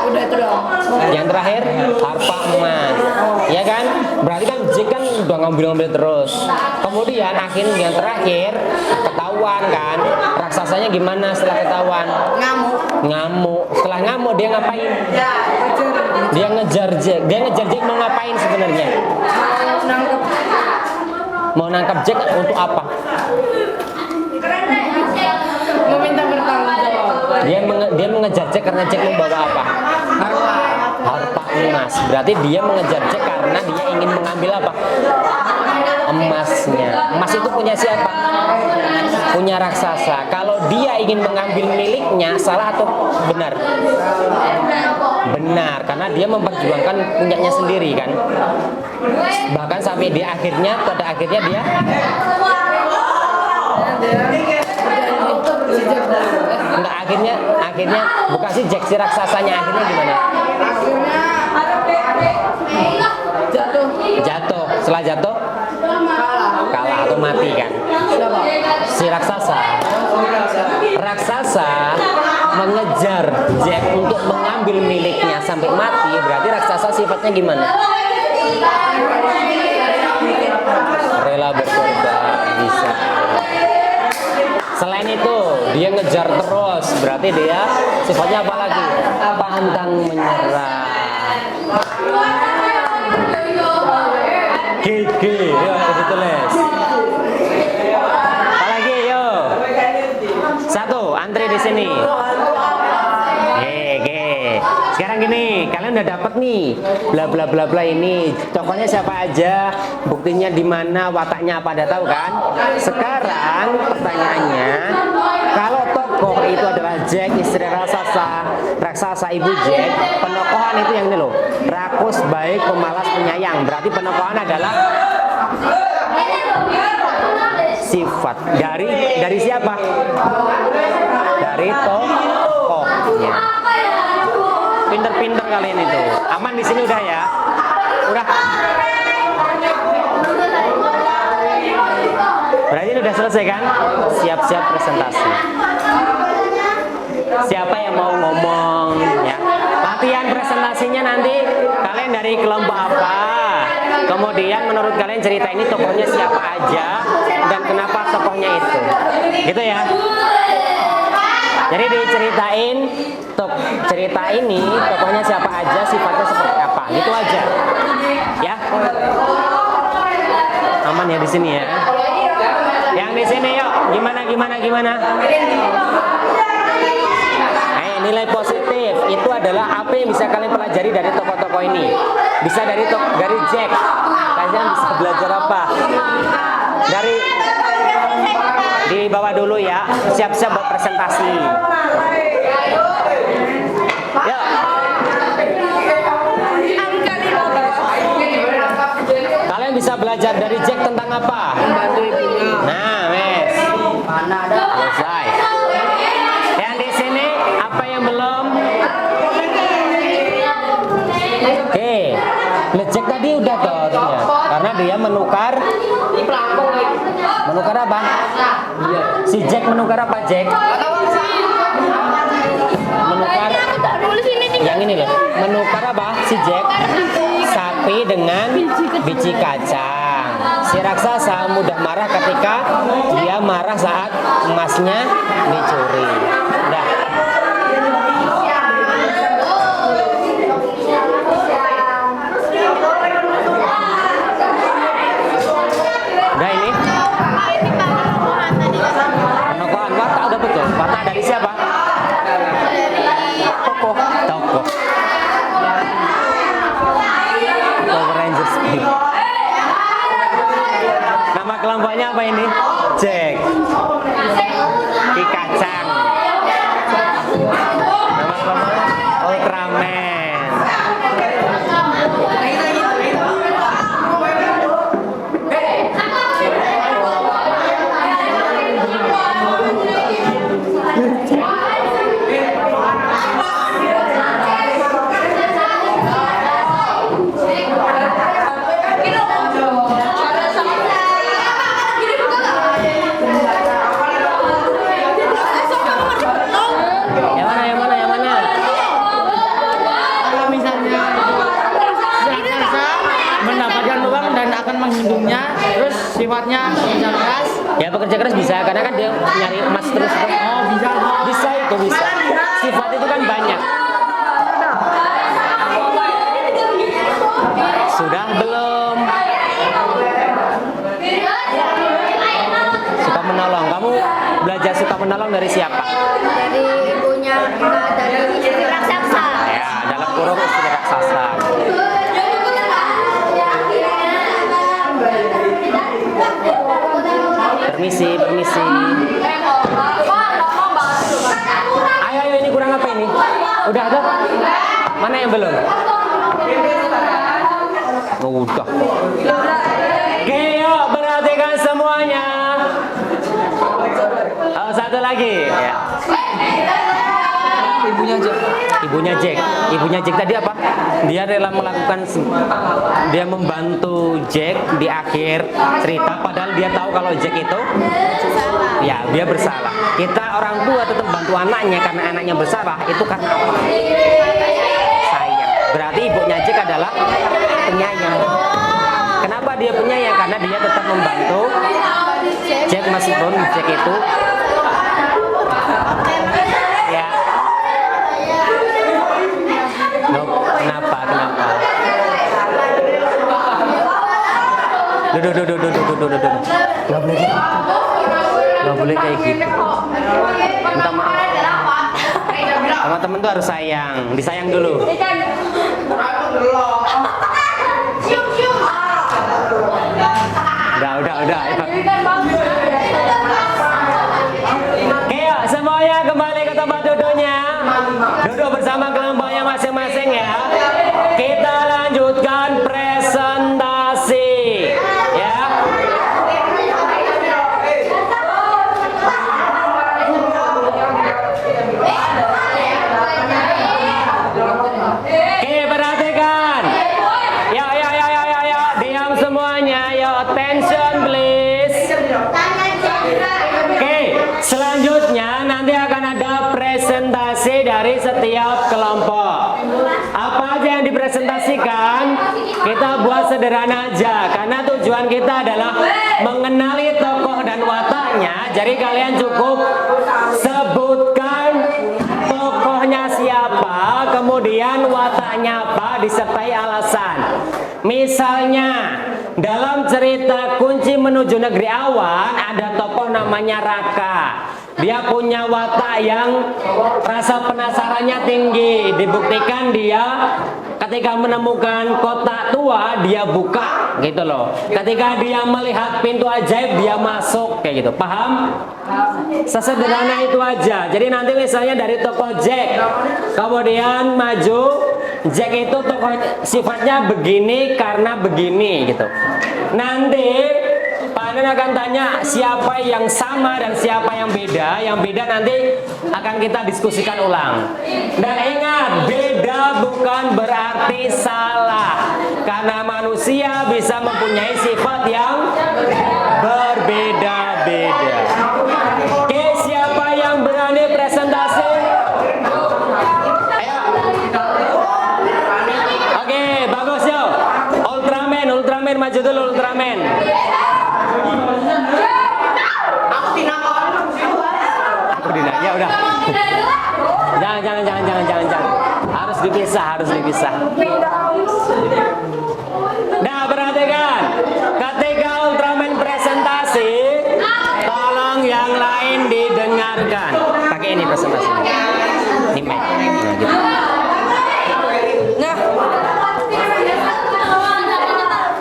Udah itu dong. Yang terakhir harpa emas. Ya kan? Berarti kan Jack kan udah ngambil terus. Kemudian akhirnya yang terakhir ketahuan kan? Raksasanya gimana setelah ketahuan? Ngamuk. Setelah ngamuk dia ngapain? Dia ngejar Jack. Dia ngejar Jack mau ngapain sebenarnya? Mau nangkap Jack untuk apa? Meminta bertanggung jawab. Dia mengejar Jack karena Jack membawa apa? Harta emas. Berarti dia mengejar Jack karena dia ingin mengambil apa? Emasnya. Emas itu punya siapa? Punya raksasa. Kalau dia ingin mengambil miliknya, salah atau benar? Benar, karena dia memperjuangkan punyanya sendiri kan. Bahkan sampai pada akhirnya dia enggak, akhirnya bukan si Jack, si raksasanya akhirnya gimana? Jatuh. Setelah jatuh kalah atau mati kan? Si raksasa mengejar Jack untuk mengambil miliknya sampai mati, berarti raksasa sifatnya gimana? Rela berkorban, bisa. Selain itu, dia ngejar terus, berarti dia sifatnya apa lagi? Pantang menyerah. GG, ya ditulis. Apa lagi, yo? Satu, antri di sini. Sekarang gini, kalian udah dapat nih, bla bla bla bla ini tokohnya siapa aja, buktinya di mana, wataknya apa, ada tahu kan? Sekarang pertanyaannya, kalau tokoh itu adalah Jack, istri raksasa ibu Jack, penokohan itu yang ini loh, rakus, baik, pemalas, penyayang. Berarti penokohan adalah sifat dari siapa? Dari tokohnya. Pinter-pinter kalian itu. Aman di sini udah ya? Udah. Berarti ini udah selesai kan? Siap-siap presentasi. Siapa yang mau ngomong ya? Latihan presentasinya nanti kalian dari kelompok apa? Kemudian menurut kalian cerita ini tokohnya siapa aja dan kenapa tokohnya itu. Gitu ya? Jadi diceritain cerita ini tokohnya siapa aja, sifatnya seperti apa, gitu aja. Ya. Aman ya di sini ya. Yang di sini yuk, gimana? Nilai positif itu adalah apa yang bisa kalian pelajari dari tokoh-tokoh ini. Bisa dari Jack. Kalian bisa belajar apa? Dari di bawah dulu ya, siap-siap buat presentasi. Yuk. Kalian bisa belajar dari Jack tentang apa? Membantu ibunya. Nah, wes. Mana ada? Selesai. Yang di sini apa yang belum? Oke. Jack tadi udah toh, karena dia menukar apa? Si Jack menukar apa, Jack? Menukar yang ini loh. Menukar apa si Jack? Sapi dengan biji kacang. Si raksasa mudah marah ketika dia marah saat emasnya dicuri. Udah. Udah ini. Penokohan watak udah betul. Watak dari siapa? Tokoh. Power Rangers. Nama kelompoknya apa ini? Jack. Ki kacang. Nama kelompoknya Ultraman. Yang mana? Kalau misalnya raksasa mendapatkan uang dan akan menghidungnya, terus sifatnya kerja keras. Ya bekerja keras bisa, karena kan dia nyari emas terus. Oh, bisa. Bisa itu bisa. Sifat itu kan banyak. Sudah belum? Suka menolong. Kamu belajar suka menolong dari siapa? Dari ibunya, dari istri raksasa. Ya, dalam kurung istri raksasa. Permisi. Ayo ini kurang apa ini? Udah ada? Mana yang belum? Udah. Oke, yuk perhatikan semuanya. Oh, satu lagi. Ya. Ibunya Jack tadi apa? Dia rela melakukan, dia membantu Jack di akhir cerita, padahal dia tahu kalau Jack itu Ya, dia bersalah. Kita orang tua tetap bantu anaknya karena anaknya bersalah. Itu karena apa? Sayang. Berarti ibunya Jack adalah penyayang. Kenapa dia penyayang? Karena dia tetap membantu Jack meskipun Jack itu ya. Loh, kenapa? Duh. Nggak boleh kayak gitu. Minta maaf. Sama temen tuh harus sayang, disayang dulu. Udah. Oke, yuk, semuanya kembali ke tempat duduknya. Duduk bersama kelompoknya masing-masing ya. Kita lanjutkan presentasi. Ya. Oke, perhatikan. Ya. Diam semuanya. Yo, attention please. Oke, selanjutnya nanti akan ada presentasi dari setiap kelompok. Apa aja yang dipresentasikan? Kita buat sederhana aja, karena tujuan kita adalah mengenali tokoh dan wataknya. Jadi kalian cukup sebutkan tokohnya siapa, kemudian wataknya apa, disertai alasan. Misalnya dalam cerita Kunci Menuju Negeri Awan ada tokoh namanya Raka. Dia punya watak yang rasa penasarannya tinggi. Dibuktikan dia ketika menemukan kotak tua dia buka gitu loh. Ketika dia melihat pintu ajaib dia masuk kayak gitu. Paham? Sesederhana itu aja. Jadi nanti misalnya dari tokoh Jack, kemudian maju Jack itu tokoh sifatnya begini karena begini gitu. Nanti Panen akan tanya siapa yang sama dan siapa yang beda. Yang beda nanti akan kita diskusikan ulang. Dan ingat, beda bukan berarti salah. Karena manusia bisa mempunyai sifat yang berbeda-beda. Oke, siapa yang berani presentasi? Ayo. Oke, bagus yuk. Ultraman maju dulu Ultraman. Ya udah. Jangan. Harus dipisah. Nah, perhatikan. Ketika Ultraman presentasi, tolong yang lain didengarkan. Pakai ini presentasi. Ini mic. Nah, gitu.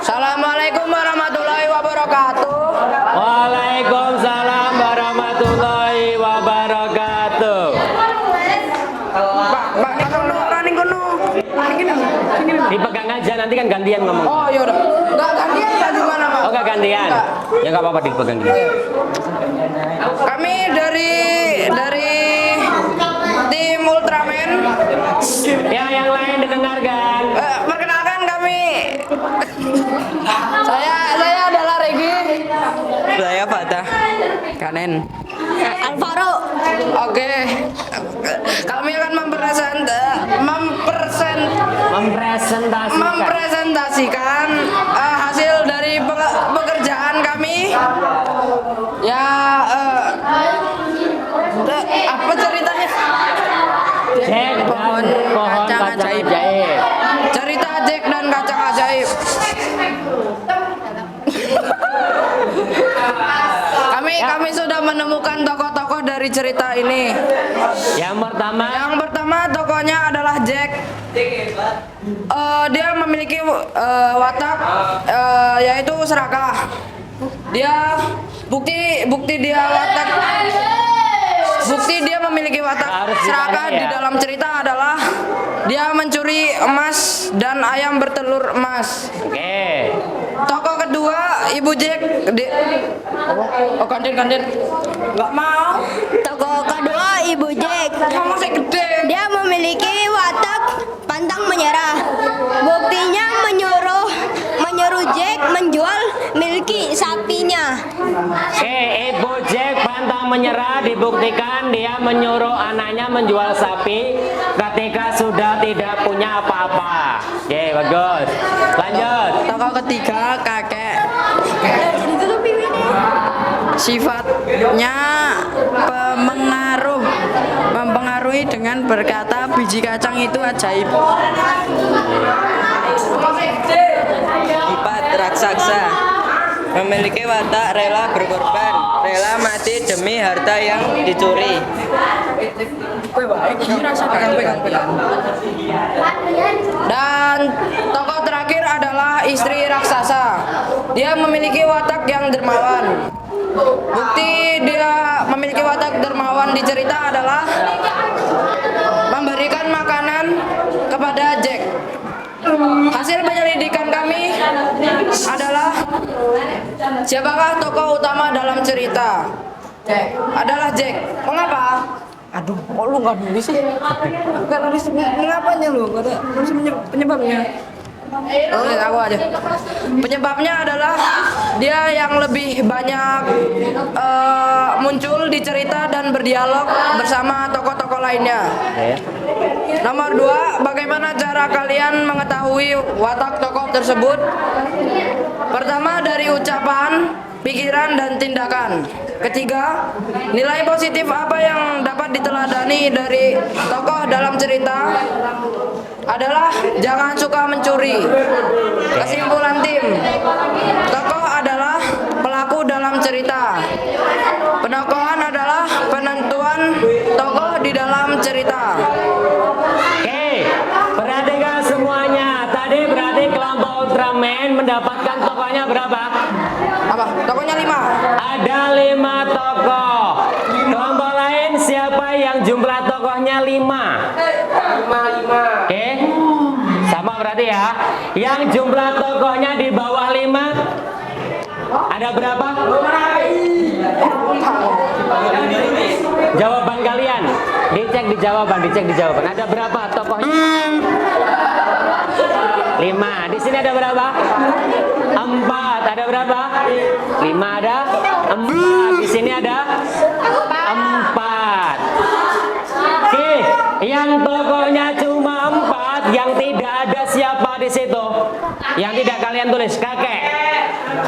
Assalamualaikum warahmatullahi wabarakatuh. Waalaikumsalam warahmatullahi wabarakatuh. Pak, running kono. Dipegang aja nanti kan gantian ngomong. Oh, yaudah. Enggak gantian enggak gimana, Pak? Oh, nggak gantian. Ya nggak apa-apa dipegang gini. Kami dari tim Ultraman. Ya, yang lain didengarkan. Perkenalkan kami. Saya adalah Regi. Saya Fatah. Kanen. Alvaro. Oke. Kami akan mempresentasikan hasil dari pekerjaan kami. Ya, apa ceritanya? Jack dan pohon kacang ajaib. Cerita Jack dan kacang ajaib. Kami sudah menemukan tokoh-tokoh dari cerita ini. Yang pertama Tokohnya adalah Jack. Dia memiliki watak yaitu serakah. Dia bukti dia memiliki watak serakah di dalam cerita adalah dia mencuri emas dan ayam bertelur emas. Oke. Tokoh kedua Ibu Jack. Kantin. Nggak mau. Tokoh kedua Ibu Jack. Kamu masih gede. Dia memiliki watak pantang menyerah. Buktinya menyuruh Jack menjual milki sapinya. Ibu Jack pantang menyerah dibuktikan dia menyuruh anaknya menjual sapi ketika sudah tidak punya apa-apa. Oke, bagus. Lanjut. Tokoh ketiga kakek. Sifatnya mempengaruhi dengan berkata biji kacang itu ajaib. 4. Raksasa memiliki watak rela berkorban, rela mati demi harta yang dicuri. Dan tokoh terakhir adalah istri raksasa. Dia memiliki watak yang dermawan. Bukti dia memiliki watak dermawan di cerita adalah memberikan makanan kepada Jack. Hasil penyelidikan kami adalah siapakah tokoh utama dalam cerita? Adalah Jack. Mengapa? Aduh, kok lu nggak nulis sih? Nggak nulis, mengapanya lu? Nggak ada nulis penyebabnya. Oh, aku aja. Penyebabnya adalah dia yang lebih banyak muncul di cerita dan berdialog bersama tokoh-tokoh lainnya. Nomor 2, bagaimana cara kalian mengetahui watak tokoh tersebut? Pertama, dari ucapan, pikiran, dan tindakan. Ketiga, nilai positif apa yang dapat diteladani dari tokoh dalam cerita adalah jangan suka mencuri. Kesimpulan tim, tokoh adalah pelaku dalam cerita. Penokohan adalah penentuan tokoh di dalam cerita. Oke, perhatikan semuanya. Tadi berarti kelompok Ultraman mendapatkan tokohnya berapa? Apa? Tokohnya 5. Ada 5 tokoh. Kelompok lain siapa yang jumlah tokohnya 5? 5. Oke, sama berarti ya. Yang jumlah tokohnya di bawah 5 ada berapa? Jawaban kalian dicek di jawaban, Ada berapa tokohnya? 5. Di sini ada berapa? 4. Ada berapa? 5 ada 4. Di sini ada 4. Oke, yang tokohnya cuma 4, yang tidak ada siapa di situ? Yang tidak kalian tulis, kakek.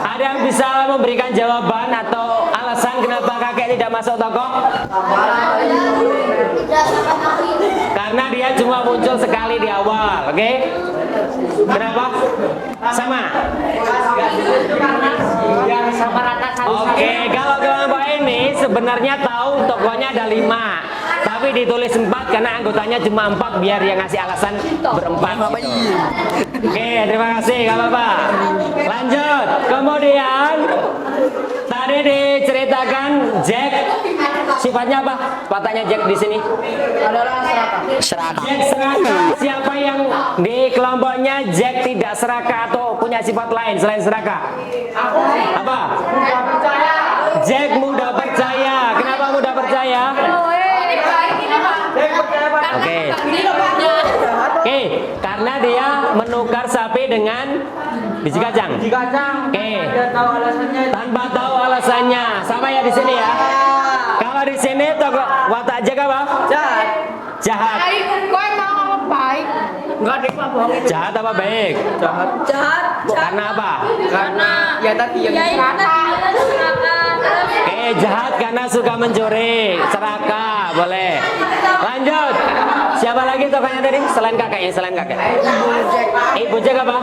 Ada yang bisa memberikan jawaban atau alasan kenapa kakek tidak masuk tokoh? Karena dia cuma muncul sekali di awal, oke? Kenapa? Sama. Oke, kalau kelompok ini sebenarnya tahu tokohnya ada 5, tapi ditulis 4 karena anggotanya cuma 4 biar yang ngasih alasan berempat. Oke, terima kasih, gak apa-apa. Lanjut. Kemudian tadi diceritakan Jack sifatnya apa? Wataknya Jack di sini Adalah serakah. Jack serakah. Siapa yang di kelompoknya Jack tidak serakah atau punya sifat lain selain serakah? Apa? Jack mudah percaya. Kenapa mudah percaya? Oke, karena dia menukar sapi dengan biji kacang. Oke. Tanpa tahu alasannya. Sama ya di sini ya. Kalau di sini tokoh watak Jack apa? Jahat. Jahat apa baik? Jahat. Karena apa? Karena ya tadi yang Oke, jahat karena suka mencuri, serakah, boleh. Lanjut. Siapa lagi tokohnya tadi? Selain kakeknya, selain kakek. Ibu Jack apa?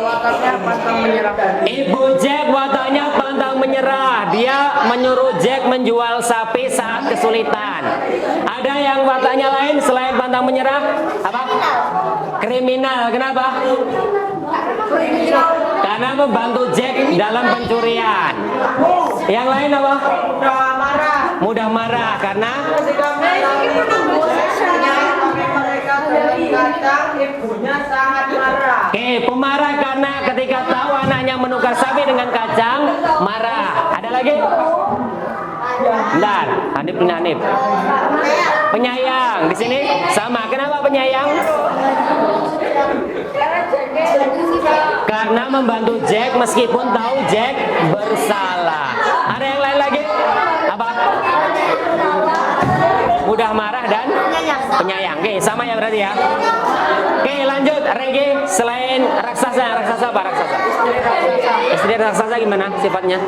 wataknya pantang menyerah. Ibu Jack wataknya pantang menyerah. Dia menyuruh Jack menjual sapi saat kesulitan. Ada yang wataknya lain selain pantang menyerah? Apa? Kriminal. Kenapa? Karena membantu Jack dalam pencurian. Yang lain apa? Mudah marah karena Ibunya sangat marah. Oke, pemarah karena ketika tahu anaknya menukar sapi dengan kacang, marah. Ada lagi? Bentar, Hanif punya Hanif. Penyayang di sini sama. Kenapa penyayang? Karena membantu Jack meskipun tahu Jack bersalah. Ada yang lain lagi? Apa? mudah marah dan penyayang. Oke, sama ya berarti ya. Oke, lanjut. Regi, selain raksasa, raksasa apa raksasa? Istri raksasa gimana sifatnya?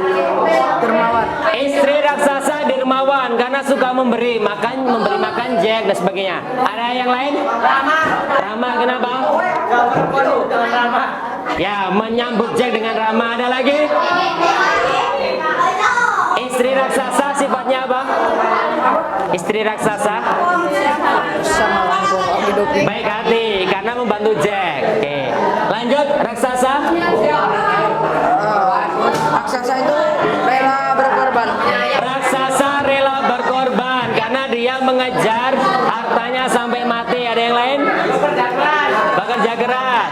Dermawan. Istri raksasa dermawan karena suka memberi makan Jack dan sebagainya. Ada yang lain? Ramah kenapa? Ya, menyambut Jack dengan ramah. Ada lagi? Istri raksasa sifatnya apa? Istri raksasa Sama langsung hidup. baik hati karena membantu Jack. Oke, lanjut raksasa. Raksasa itu rela berkorban. Raksasa rela berkorban karena dia mengejar hartanya sampai mati. Ada yang lain? Bekerja keras.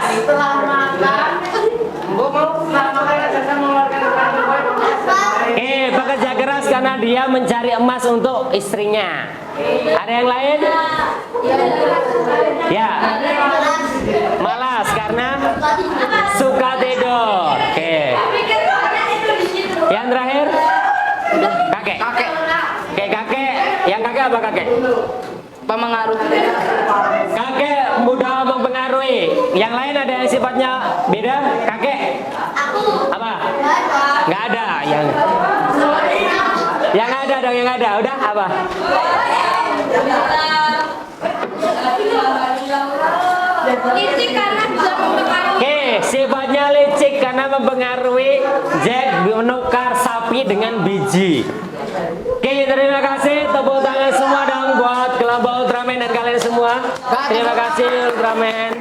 Bekerja keras karena dia mencari emas untuk istrinya. Ada yang lain? Ya. Malas karena suka tidur. Oke. Yang terakhir? Kakek. Kakek. Yang kakek apa kakek? Pemengaruh. Kakek mudah mempengaruhi. Yang lain ada yang sifatnya beda? Kakek? Apa? Nggak ada. Yang ada dong, yang ada. Udah apa? Licik karena bisa mempengaruhi. Oke, sifatnya licik karena mempengaruhi. Jack menukar sapi dengan biji. Oke, terima kasih. Tepuk tangan semua dong buat kelompok Ultraman dan kalian semua. Terima kasih Ultraman.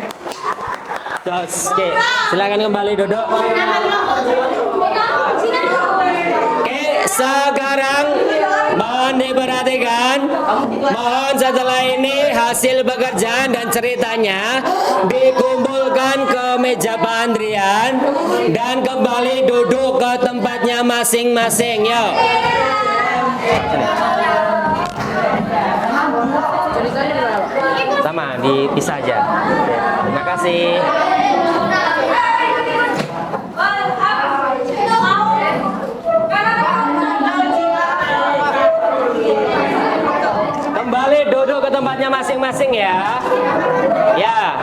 Terus, oke, silakan kembali duduk. Oke, sekarang mohon diperhatikan. Mohon setelah ini hasil pekerjaan dan ceritanya dikumpulkan ke meja pengantrian dan kembali duduk ke tempatnya masing-masing. Yuk. Sama, dipisah aja. Terima kasih. Kembali duduk ke tempatnya masing-masing ya. Ya.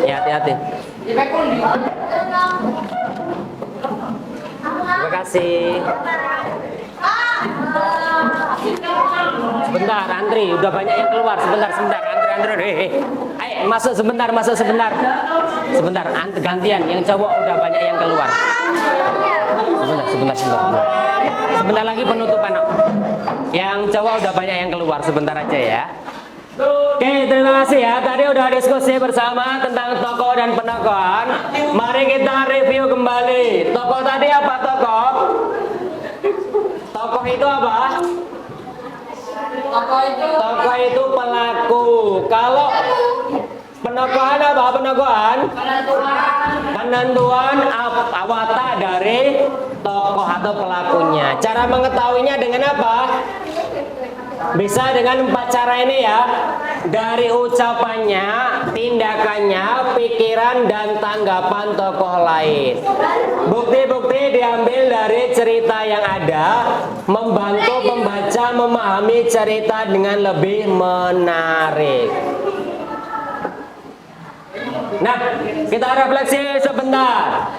Ya, hati-hati. Terima kasih. Sebentar, antri. Udah banyak yang keluar. Sebentar. Antri. Ayo, masuk sebentar. Sebentar, gantian. Yang cowok udah banyak yang keluar. Sebentar. Sebentar lagi penutupan. Yang cowok udah banyak yang keluar. Sebentar aja ya. Oke, terima kasih ya. Tadi udah diskusi bersama tentang tokoh dan penokohan. Mari kita review kembali. Tokoh tadi apa tokoh? Tokoh itu apa? Tokoh itu pelaku. Kalau penokohan apa? Penokohan? Penentuan watak dari tokoh atau pelakunya. Cara mengetahuinya dengan apa? Bisa dengan 4 cara ini ya. Dari ucapannya, tindakannya, pikiran, dan tanggapan tokoh lain. Bukti-bukti diambil dari cerita yang ada, membantu pembaca memahami cerita dengan lebih menarik. Nah, kita refleksi sebentar.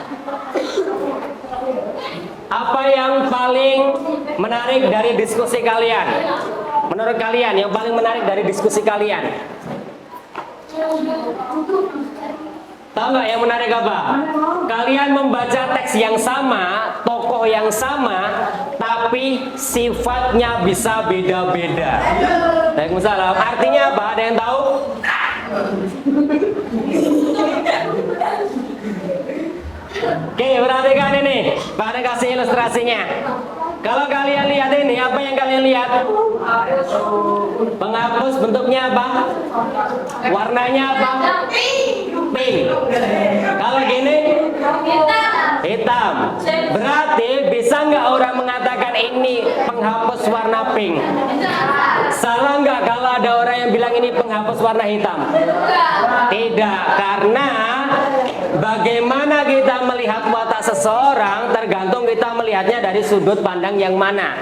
Apa yang paling menarik dari diskusi kalian? Menurut kalian yang paling menarik dari diskusi kalian? Tahu nggak yang menarik apa? Kalian membaca teks yang sama, tokoh yang sama, tapi sifatnya bisa beda-beda. Waalaikumsalam. Artinya apa? Ada yang tahu? Oke, perhatikan ini. Pak ada kasih ilustrasinya. Kalau kalian lihat ini, apa yang kalian lihat? Penghapus bentuknya apa? Warnanya apa? Pink. Kalau gini? Hitam. Berarti bisa nggak orang mengatakan ini penghapus warna pink. Salah nggak kalau ada orang yang bilang ini penghapus warna hitam? Tidak, karena bagaimana kita melihat watak seseorang tergantung kita melihatnya dari sudut pandang yang mana.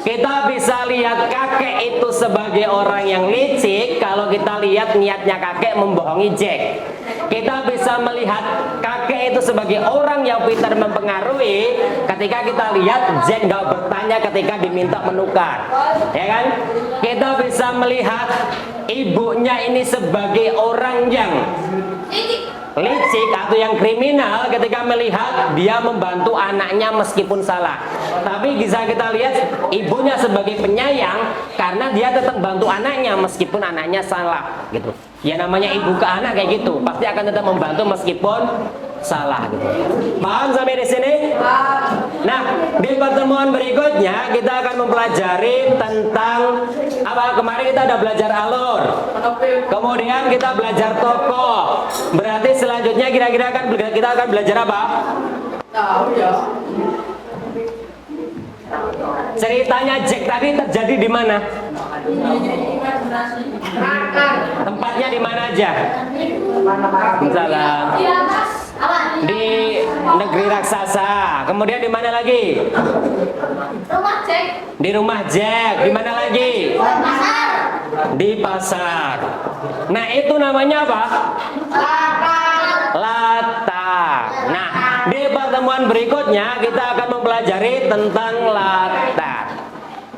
Kita bisa lihat kakek itu sebagai orang yang licik kalau kita lihat niatnya kakek membohongi Jack. Kita bisa melihat kakek itu sebagai orang yang pintar mempengaruhi ketika kita lihat Jack nggak bertanya ketika diminta menukar, ya kan? Kita bisa melihat ibunya ini sebagai orang yang licik atau yang kriminal ketika melihat dia membantu anaknya meskipun salah. Tapi bisa kita lihat ibunya sebagai penyayang karena dia tetap bantu anaknya meskipun anaknya salah gitu. Ya namanya ibu ke anak kayak gitu, pasti akan tetap membantu meskipun salah gitu. Paham sampai di sini? Nah, di pertemuan berikutnya kita akan mempelajari tentang apa? Kemarin kita ada belajar alur. Kemudian kita belajar tokoh. Berarti selanjutnya kira-kira kita akan belajar apa? Ceritanya Jack tadi terjadi di mana? Tempatnya di mana aja? Salam. Di negeri raksasa. Kemudian di mana lagi? Rumah Jack. Di rumah Jack. Di mana lagi? Pasar. Di pasar. Nah, itu namanya apa? Latar. Nah, di pertemuan berikutnya kita akan mempelajari tentang latar.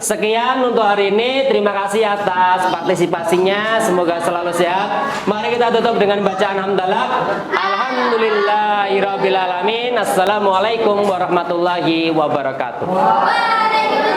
Sekian untuk hari ini. Terima kasih atas partisipasinya. Semoga selalu sehat. Mari kita tutup dengan bacaan hamdalah. Alhamdulillahirabbil alamin. Assalamualaikum warahmatullahi wabarakatuh. Waalaikumsalam.